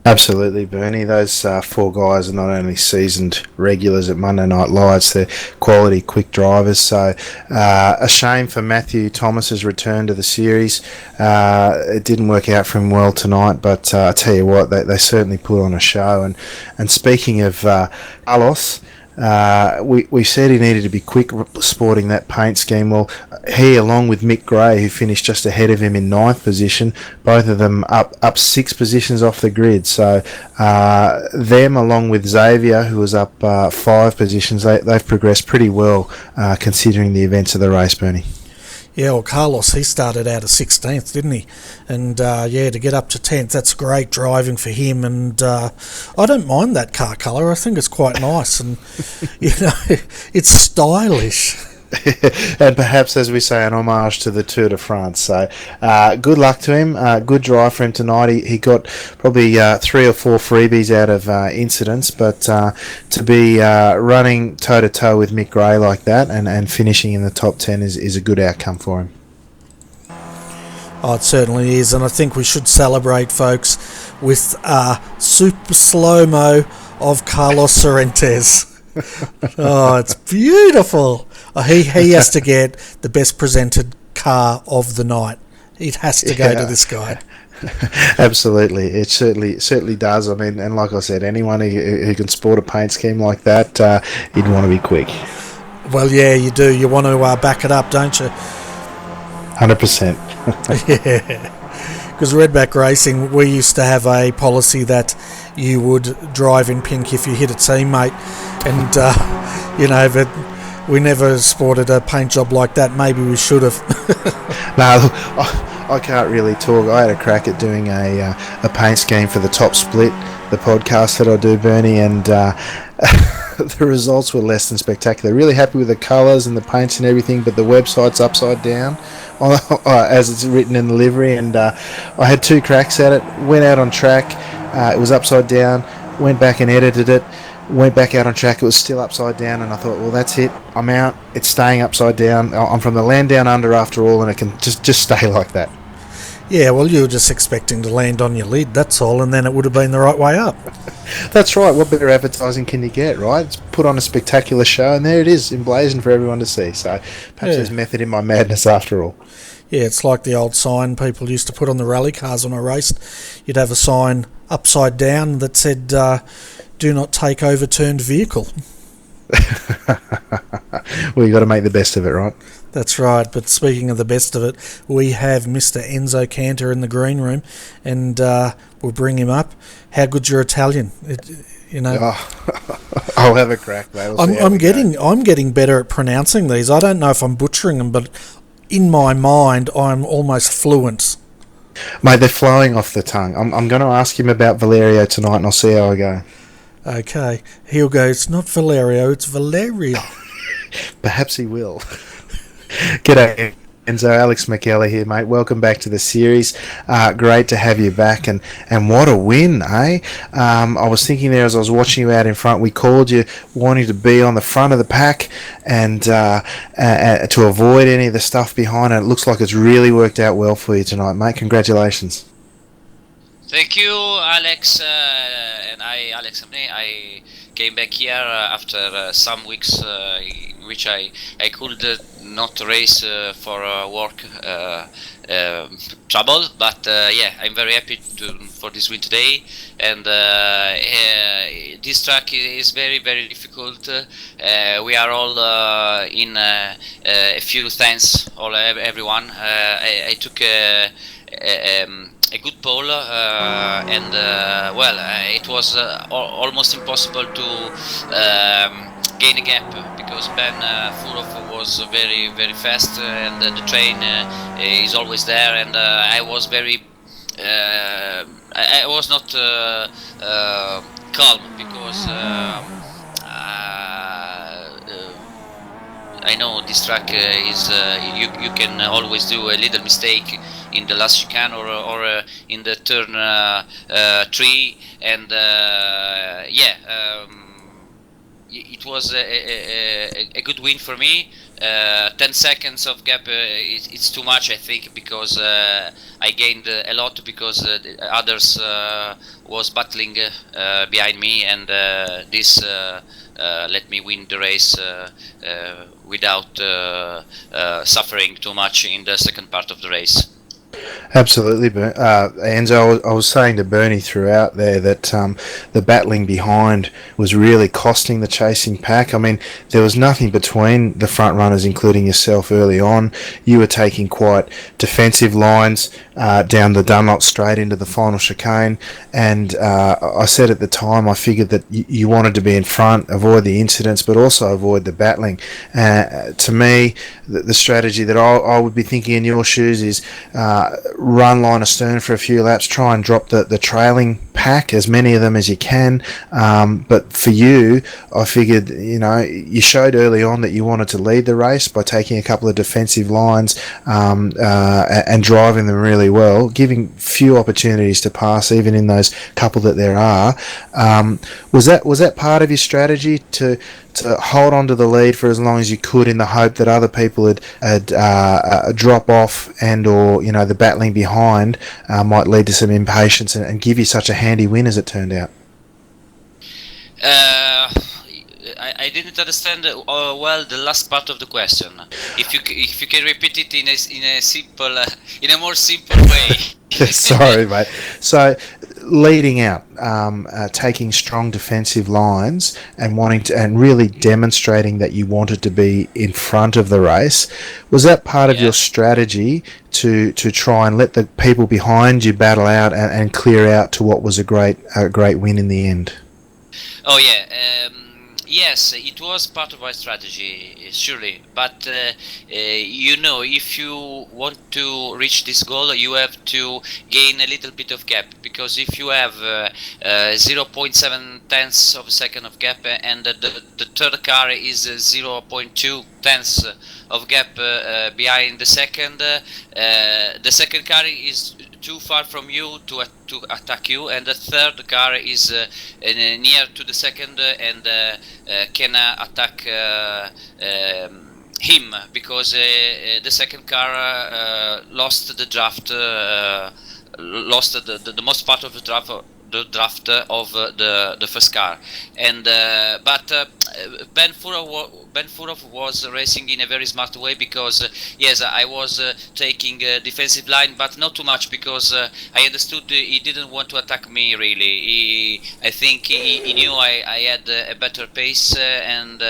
[SPEAKER 2] Absolutely, Bernie. Those four guys are not only seasoned regulars at Monday Night Lights, they're quality, quick drivers. So a shame for Matthew Thomas's return to the series. It didn't work out for him well tonight, but I tell you what, they certainly put on a show. And speaking of Carlos, we said he needed to be quick sporting that paint scheme. Well, he, along with Mick Gray, who finished just ahead of him in 9th position, both of them up 6 positions off the grid. So them, along with Xavier, who was up 5 positions, they've progressed pretty well considering the events of the race, Bernie.
[SPEAKER 1] Yeah, well, Carlos, he started out at 16th, didn't he? And, to get up to 10th, that's great driving for him. And I don't mind that car colour. I think it's quite nice. And, it's stylish.
[SPEAKER 2] And perhaps, as we say, an homage to the Tour de France. So good luck to him. Good drive for him tonight. He got probably 3 or 4 freebies out of incidents, but to be running toe-to-toe with Mick Gray like that and finishing in the top 10 is a good outcome for him.
[SPEAKER 1] Oh, it certainly is, and I think we should celebrate, folks, with super slow-mo of Carlos Sorrentes. Oh, it's beautiful. He has to get the best presented car of the night. It has to go to this guy.
[SPEAKER 2] Absolutely, it certainly does. I mean, and like I said, anyone who can sport a paint scheme like that, you'd want to be quick.
[SPEAKER 1] Well, yeah, you do. You want to back it up, don't you?
[SPEAKER 2] 100%.
[SPEAKER 1] Yeah. Because Redback Racing, we used to have a policy that you would drive in pink if you hit a teammate, and but we never sported a paint job like that. Maybe we should have.
[SPEAKER 2] No, I can't really talk. I had a crack at doing a paint scheme for the Top Split, the podcast that I do, Bernie, and the results were less than spectacular. Really happy with the colours and the paints and everything, but the website's upside down as it's written in the livery, and I had 2 cracks at it. Went out on track, it was upside down. Went back and edited it. Went back out on track, it was still upside down, and I thought, well, that's it, I'm out, it's staying upside down. I'm from the land down under after all, and it can just stay like that.
[SPEAKER 1] Yeah, well, you were just expecting to land on your lid, that's all, and then it would have been the right way up.
[SPEAKER 2] That's right, what better advertising can you get, right? It's put on a spectacular show, and there it is, emblazoned for everyone to see. So perhaps there's method in my madness after all.
[SPEAKER 1] Yeah, it's like the old sign people used to put on the rally cars when I raced. You'd have a sign upside down that said, do not take overturned vehicle.
[SPEAKER 2] Well, you got to make the best of it, right?
[SPEAKER 1] That's right, but speaking of the best of it, we have Mr. Enzo Cantor in the green room, and we'll bring him up. How good's your Italian?
[SPEAKER 2] I'll have a crack, mate.
[SPEAKER 1] I'm getting better at pronouncing these. I don't know if I'm butchering them, but in my mind, I'm almost fluent.
[SPEAKER 2] Mate, they're flowing off the tongue. I'm going to ask him about Valerio tonight, and I'll see how I go.
[SPEAKER 1] Okay, he'll go, it's not Valerio, it's Valerio.
[SPEAKER 2] Perhaps he will. G'day, Enzo. Alex McKellar here, mate. Welcome back to the series. Great to have you back, and what a win, eh? I was thinking there as I was watching you out in front, we called you wanting to be on the front of the pack and to avoid any of the stuff behind, and it looks like it's really worked out well for you tonight, mate. Congratulations.
[SPEAKER 3] Thank you, Alex. Alex Amne. I came back here after some weeks in which I could not race for work trouble, but yeah, I'm very happy for this win today. And this track is very, very difficult. We are all in a few tenths, everyone. I took a good pole, and well, it was almost impossible to gain a gap because Ben Furov was very, very fast, and the train is always there, and I was very I was not calm because I know this track is you can always do a little mistake in the last chicane or in the turn 3, and yeah, it was a good win for me. 10 seconds of gap, it's too much, I think, because I gained a lot because others was battling behind me, and this let me win the race without suffering too much in the second part of the race.
[SPEAKER 2] Absolutely, Enzo. I was saying to Bernie throughout there that the battling behind was really costing the chasing pack. I mean, there was nothing between the front runners, including yourself early on. You were taking quite defensive lines down the Dunlop straight into the final chicane, and I said at the time I figured that you wanted to be in front, avoid the incidents, but also avoid the battling. To me, the strategy that I would be thinking in your shoes is run line astern for a few laps, try and drop the trailing pack, as many of them as you can, but for you, I figured, you showed early on that you wanted to lead the race by taking a couple of defensive lines and driving them really well, giving few opportunities to pass even in those couple that there are. Was that part of your strategy to hold on to the lead for as long as you could in the hope that other people would drop off, and or the battling behind might lead to some impatience and give you such a handy win as it turned out?
[SPEAKER 3] I didn't understand well the last part of the question. If you can repeat it in a simple, in a more simple way.
[SPEAKER 2] Sorry, mate. So, leading out, taking strong defensive lines and and really demonstrating that you wanted to be in front of the race, was that part of your strategy to try and let the people behind you battle out and clear out to what was a great win in the end?
[SPEAKER 3] Oh yeah. Yes, it was part of my strategy, surely. But if you want to reach this goal, you have to gain a little bit of gap. Because if you have 0.7 tenths of a second of gap, and the third car is 0.2 tenths of gap behind the second car is too far from you to attack you, and the third car is near to the second and can attack him, because the second car lost the draft, lost the most part of the the draft of the first car. And but Ben Furov was racing in a very smart way, because yes, I was taking defensive line, but not too much, because I understood he didn't want to attack me really. I think he knew I had a better pace, and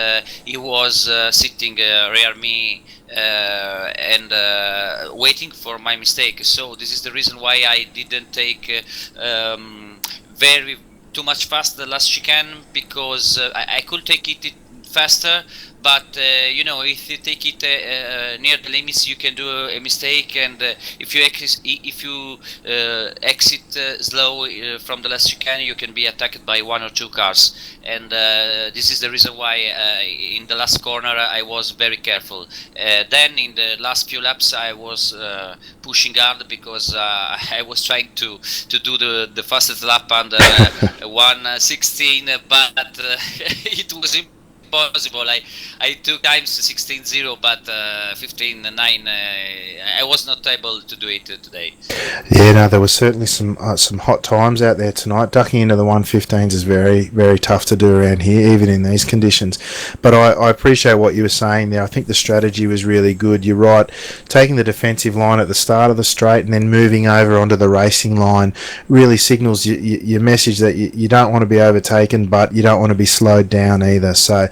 [SPEAKER 3] he was sitting rear me and waiting for my mistake. So this is the reason why I didn't take very too much fast the last chicane, because I could take it faster, but you know, if you take it near the limits, you can do a mistake, and if you exit slow from the last chicane, you can be attacked by 1 or 2 cars. And this is the reason why in the last corner I was very careful. Then in the last few laps I was pushing hard, because I was trying to do the fastest lap under 1:16, but it was impossible. I took times 16.0, but 15.9. I was not able to do it today.
[SPEAKER 2] Yeah, no, there was certainly some hot times out there tonight. Ducking into the 115s is very, very tough to do around here, even in these conditions. But I appreciate what you were saying there. I think the strategy was really good. You're right, taking the defensive line at the start of the straight and then moving over onto the racing line really signals your message that you don't want to be overtaken, but you don't want to be slowed down either. So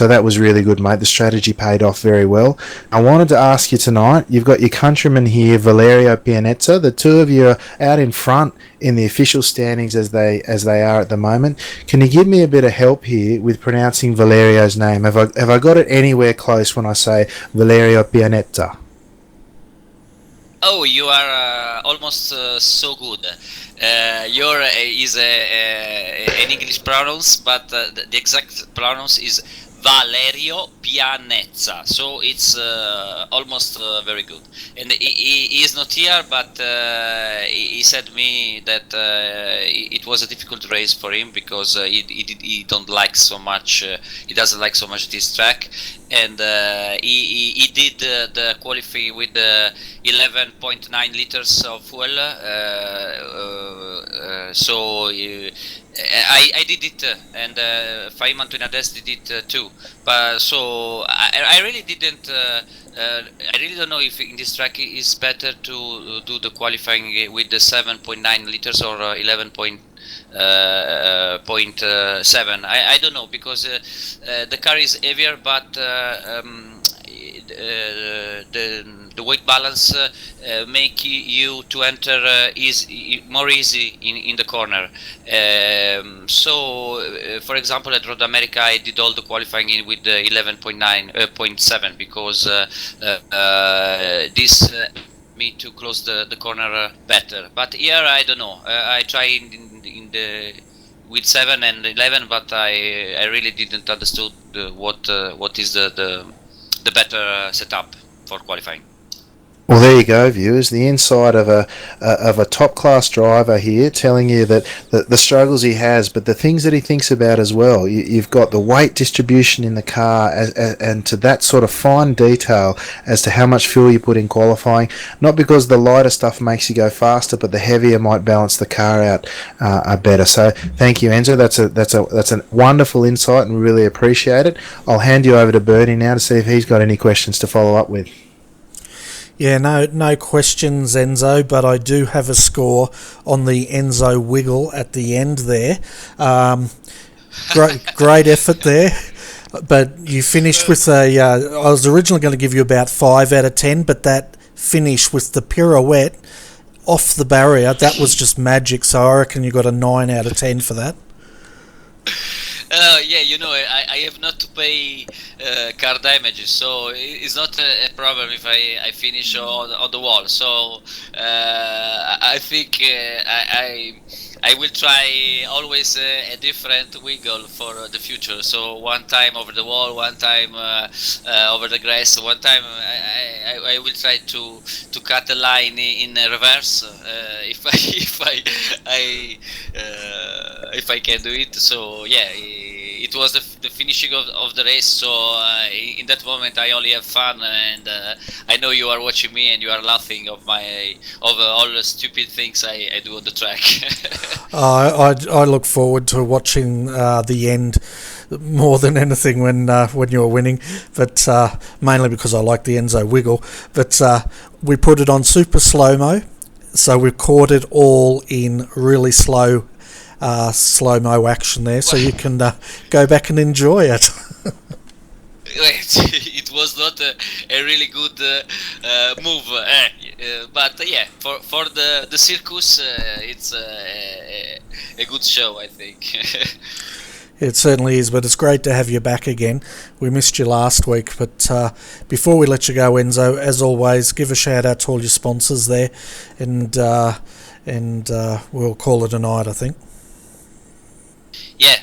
[SPEAKER 2] that was really good, mate. The strategy paid off very well. I wanted to ask you tonight, you've got your countryman here, Valerio Pianezza. The two of you are out in front in the official standings as they are at the moment. Can you give me a bit of help here with pronouncing Valerio's name? Have I got it anywhere close when I say Valerio Pianezza?
[SPEAKER 3] Oh, you are almost so good. Your is an English pronounce, but the exact pronounce is Valerio Pianezza, so it's almost very good. And he is not here, but he said me that it was a difficult race for him, because he don't like so much. He doesn't like so much this track, and he did the qualifying with 11.9 liters of fuel. So I did it, and Feynman Tuinades did it too. But so I really didn't. I really don't know if in this track it's better to do the qualifying with the 7.9 liters or 11.7. I don't know, because the car is heavier, but the weight balance make you to enter more easy in the corner. So for example, at Road America I did all the qualifying with 11.9.7, because this me to close the corner better. But here I don't know. I tried in the with 7 and 11, but I really didn't understood what is the better setup for qualifying.
[SPEAKER 2] Well, there you go, viewers. The inside of a top class driver here, telling you that the struggles he has, but the things that he thinks about as well. You've got the weight distribution in the car, and to that sort of fine detail as to how much fuel you put in qualifying. Not because the lighter stuff makes you go faster, but the heavier might balance the car out better. So thank you, Enzo. That's a wonderful insight, and we really appreciate it. I'll hand you over to Bernie now to see if he's got any questions to follow up with.
[SPEAKER 1] Yeah, no questions, Enzo, but I do have a score on the Enzo wiggle at the end there. Great effort there, but you finished with I was originally going to give you about 5 out of 10, but that finish with the pirouette off the barrier, that was just magic, so I reckon you got a 9 out of 10 for that.
[SPEAKER 3] Yeah, you know, I have not to pay car damages, so it's not a problem if I finish on the wall. So I think I will try always a different wiggle for the future. So one time over the wall, one time over the grass, one time I will try to cut a line in reverse if I can do it. So yeah, it was the finishing of the race. So in that moment, I only have fun, and I know you are watching me and you are laughing of all the stupid things I do on the track.
[SPEAKER 1] I look forward to watching the end more than anything when you're winning, but mainly because I like the Enzo wiggle. But we put it on super slow-mo, so we caught it all in really slow-mo action there, so you can go back and enjoy it.
[SPEAKER 3] It was not a really good move, but yeah, for the circus, it's a good show, I think.
[SPEAKER 1] It certainly is, but it's great to have you back again. We missed you last week, but before we let you go, Enzo, as always, give a shout out to all your sponsors there, and we'll call it a night, I think.
[SPEAKER 3] Yeah,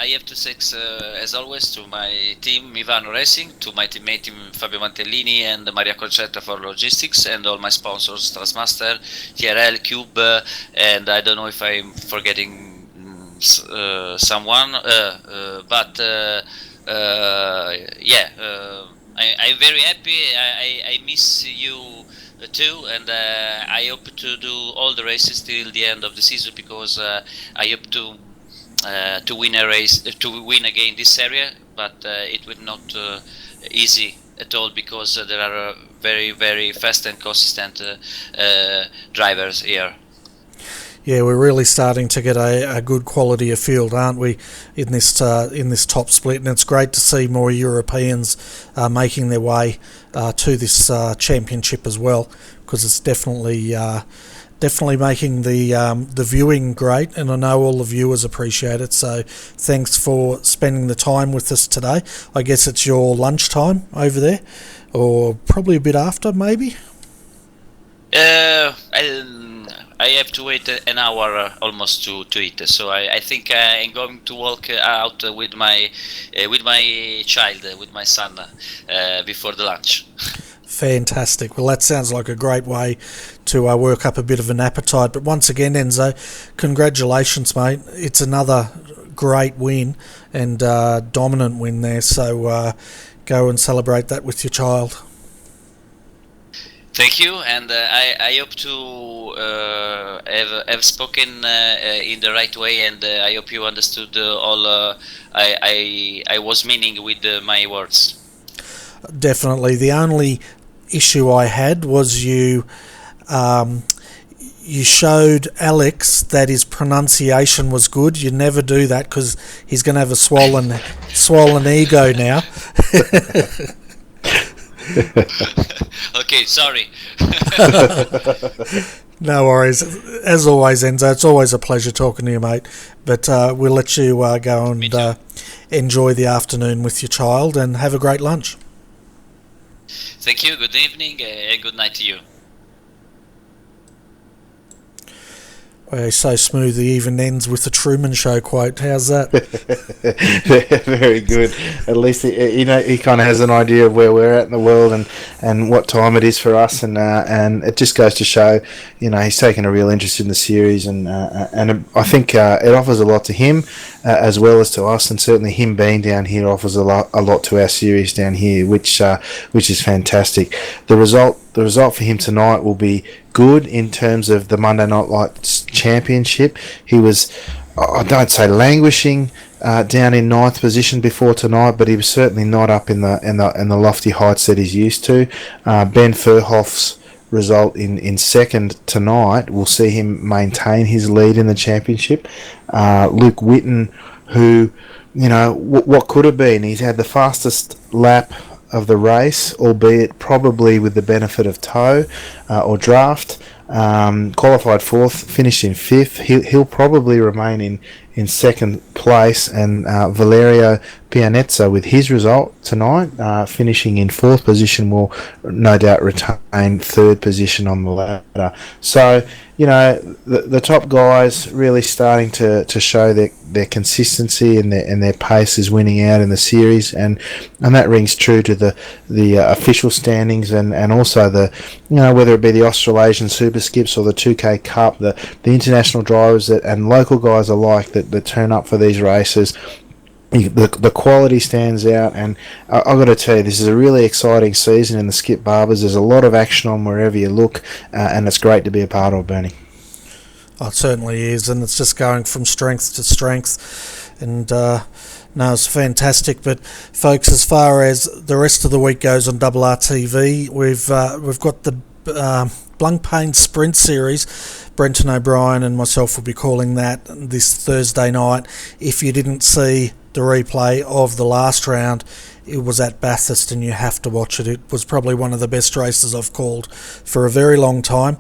[SPEAKER 3] I have to thanks, as always, to my team Mivan Racing, to my teammate Fabio Mantellini and Maria Concetta for logistics, and all my sponsors, Transmaster, TRL, Cube, and I don't know if I'm forgetting someone, but yeah, I'm very happy. I miss you too, and I hope to do all the races till the end of the season, because I hope to win a race, to win again this area, but it will not easy at all, because there are very, very fast and consistent drivers here.
[SPEAKER 1] Yeah, we're really starting to get a good quality of field, aren't we, in this top split? And it's great to see more Europeans making their way to this championship as well, because it's definitely making the viewing great, and I know all the viewers appreciate it. So thanks for spending the time with us today. I guess it's your lunchtime over there, or probably a bit after, maybe.
[SPEAKER 3] I have to wait an hour almost to eat, so I think I'm going to walk out with my child, with my son, before the lunch.
[SPEAKER 1] Fantastic. Well, that sounds like a great way to work up a bit of an appetite. But once again, Enzo, congratulations, mate. It's another great win, and dominant win there, so go and celebrate that with your child.
[SPEAKER 3] Thank you, and I hope to have spoken in the right way, and I hope you understood all I was meaning with my words.
[SPEAKER 1] Definitely. The only issue I had was you showed Alex that his pronunciation was good. You never do that, because he's going to have a swollen ego now.
[SPEAKER 3] Okay, sorry.
[SPEAKER 1] No worries. As always, Enzo, it's always a pleasure talking to you, mate. But we'll let you go and enjoy the afternoon with your child, and have a great lunch.
[SPEAKER 3] Thank you, good evening, and good night to you.
[SPEAKER 1] Well, he's so smooth, he even ends with the Truman Show quote. How's that?
[SPEAKER 2] Very good. At least he kind of has an idea of where we're at in the world, and what time it is for us, and it just goes to show, he's taken a real interest in the series, and I think it offers a lot to him as well as to us, and certainly him being down here offers a lot to our series down here, which is fantastic. The result for him tonight will be good in terms of the Monday Night Lights Championship. He was, I don't say languishing down in 9th position before tonight, but he was certainly not up in the lofty heights that he's used to. Ben Verhoef's result in second tonight will see him maintain his lead in the championship. Luke Whitten, who, what could have been, he's had the fastest lap of the race, albeit probably with the benefit of tow or draft. Qualified 4th, finished in 5th. He'll probably remain in second place, and Valerio Pianezza, with his result tonight, finishing in 4th position, will no doubt retain 3rd position on the ladder. So, the top guys really starting to show their consistency, and their pace is winning out in the series, and that rings true to the official standings, and also whether it be the Australasian Super Skips or the 2K Cup, the international drivers and local guys alike that turn up for these races. The quality stands out, and I've got to tell you, this is a really exciting season in the Skip Barbers. There's a lot of action on wherever you look, and it's great to be a part of, Bernie.
[SPEAKER 1] Oh, it certainly is, and it's just going from strength to strength, and no, it's fantastic. But folks, as far as the rest of the week goes on RRTV, we've got the Blancpain Sprint Series. Brenton O'Brien and myself will be calling that this Thursday night. If you didn't see the replay of the last round, it was at Bathurst and you have to watch it. It was probably one of the best races I've called for a very long time,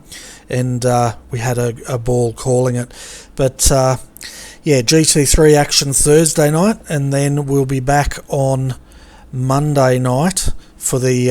[SPEAKER 1] and we had a ball calling it. But GT3 action Thursday night, and then we'll be back on Monday night for the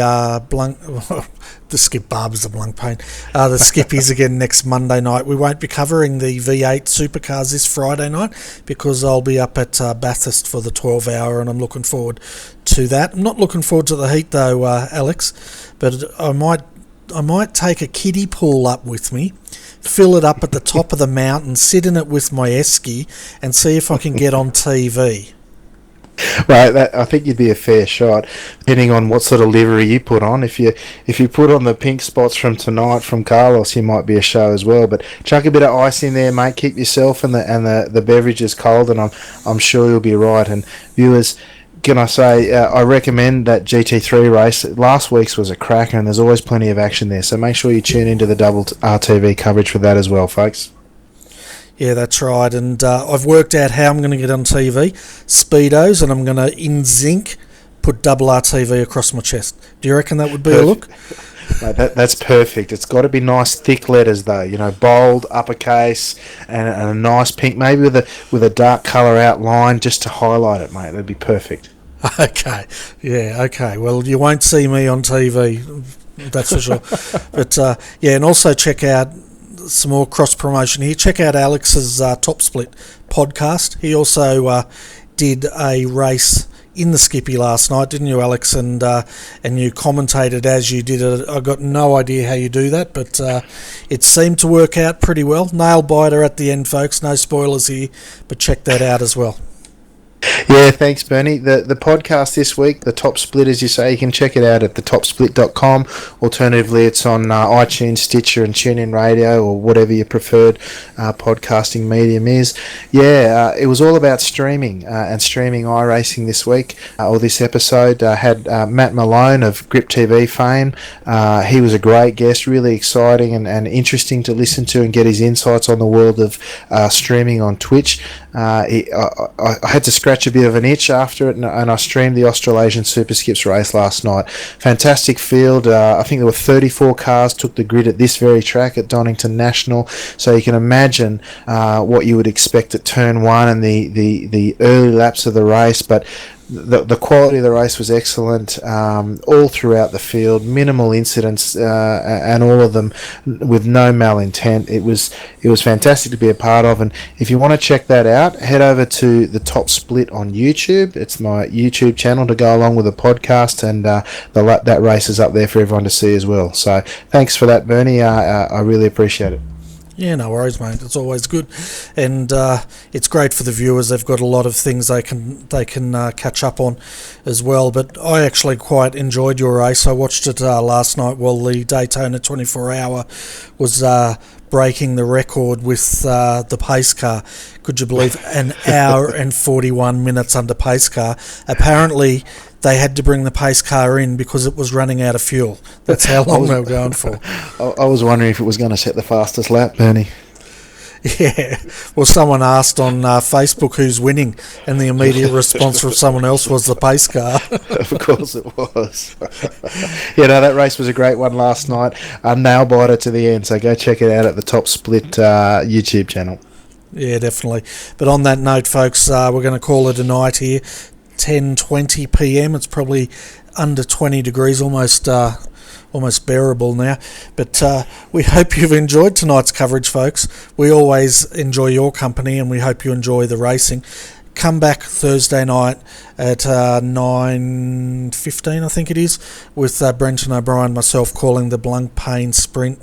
[SPEAKER 1] the Skip Barbers of Blancpain, the Skippies again next Monday night. We won't be covering the V8 supercars this Friday night because I'll be up at Bathurst for the 12 hour, and I'm looking forward to that. I'm not looking forward to the heat though, Alex, but I might take a kiddie pool up with me, fill it up at the top of the mountain, sit in it with my esky, and see if I can get on TV.
[SPEAKER 2] Well, I think you'd be a fair shot, depending on what sort of livery you put on. If you put on the pink spots from tonight from Carlos, you might be a show as well. But chuck a bit of ice in there, mate. Keep yourself and the beverages cold, and I'm sure you'll be right. And viewers, can I say, I recommend that GT3 race. Last week's was a cracker, and there's always plenty of action there. So make sure you tune into the double RTV coverage for that as well, folks.
[SPEAKER 1] Yeah, that's right, and I've worked out how I'm going to get on TV, Speedos, and I'm going to, in zinc, put RRTV across my chest. Do you reckon that would be a look?
[SPEAKER 2] Mate, that's perfect. It's got to be nice thick letters though, bold, uppercase, and a nice pink, maybe with a dark colour outline just to highlight it, mate. That'd be perfect.
[SPEAKER 1] Okay, yeah, okay. Well, you won't see me on TV, that's for sure. But, and also check out some more cross promotion here. Check out Alex's Top Split podcast. He also did a race in the Skippy last night, didn't you, Alex? And you commentated as you did it. I got no idea how you do that, but it seemed to work out pretty well. Nail biter at the end, folks. No spoilers here, but check that out as well.
[SPEAKER 2] Yeah, thanks, Bernie. The podcast this week, the Top Split, as you say, you can check it out at thetopsplit.com. Alternatively, it's on iTunes, Stitcher, and TuneIn Radio, or whatever your preferred podcasting medium is. Yeah, it was all about streaming and streaming iRacing this week, or this episode. Had Matt Malone of Grip TV fame. He was a great guest, really exciting and interesting to listen to and get his insights on the world of streaming on Twitch. I had to scratch a bit of an itch after it, and I streamed the Australasian Super Skips race last night. Fantastic field. I think there were 34 cars took the grid at this very track at Donington National, so you can imagine what you would expect at turn one and the early laps of the race. But the quality of the race was excellent all throughout the field, minimal incidents, and all of them with no malintent. It was fantastic to be a part of, and if you want to check that out, head over to the Top Split on YouTube. It's my YouTube channel to go along with the podcast, and that race is up there for everyone to see as well. So thanks for that, Bernie. I really appreciate it.
[SPEAKER 1] Yeah, no worries, mate. It's always good, and it's great for the viewers. They've got a lot of things they can catch up on as well. But I actually quite enjoyed your race. I watched it last night while the Daytona 24-hour was breaking the record with the pace car. Could you believe an hour and 41 minutes under pace car? Apparently, they had to bring the pace car in because it was running out of fuel. That's how long they were going for.
[SPEAKER 2] I was wondering if it was going to set the fastest lap, Bernie.
[SPEAKER 1] Yeah. Well, someone asked on Facebook who's winning, and the immediate response from someone else was the pace car.
[SPEAKER 2] Of course it was. That race was a great one last night. A nail biter to the end, so go check it out at the Top Split YouTube channel. Yeah,
[SPEAKER 1] definitely. But on that note, folks, we're going to call it a night here. 10:20 p.m. It's probably under 20 degrees, almost bearable now. But we hope you've enjoyed tonight's coverage, folks. We always enjoy your company, and we hope you enjoy the racing. Come back Thursday night at 9:15, I think it is, with Brenton O'Brien, myself, calling the Blancpain Sprint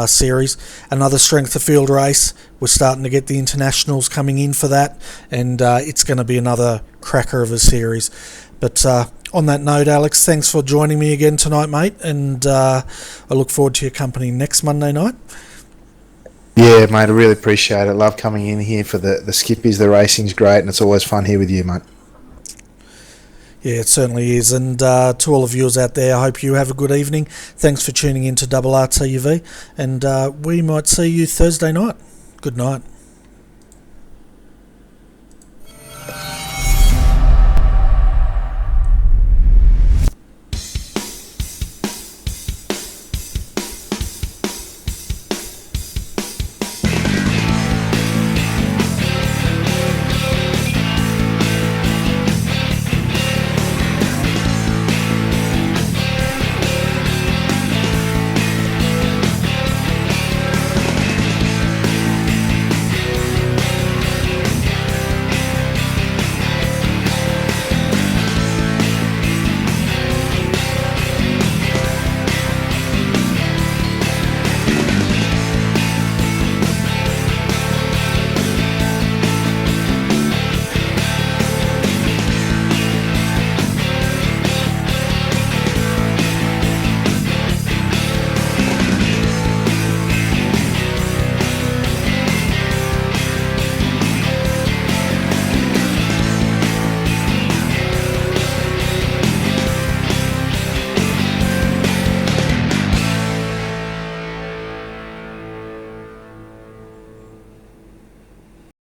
[SPEAKER 1] series. Another strength of field race. We're starting to get the internationals coming in for that, and it's going to be another cracker of a series. But on that note, Alex, thanks for joining me again tonight, mate, and I look forward to your company next Monday night.
[SPEAKER 2] Yeah, mate, I really appreciate it. Love coming in here for the skippies. The racing's great, and it's always fun here with you, mate.
[SPEAKER 1] Yeah, it certainly is. And to all of viewers out there, I hope you have a good evening. Thanks for tuning in to RRTV, and we might see you Thursday night. Good night.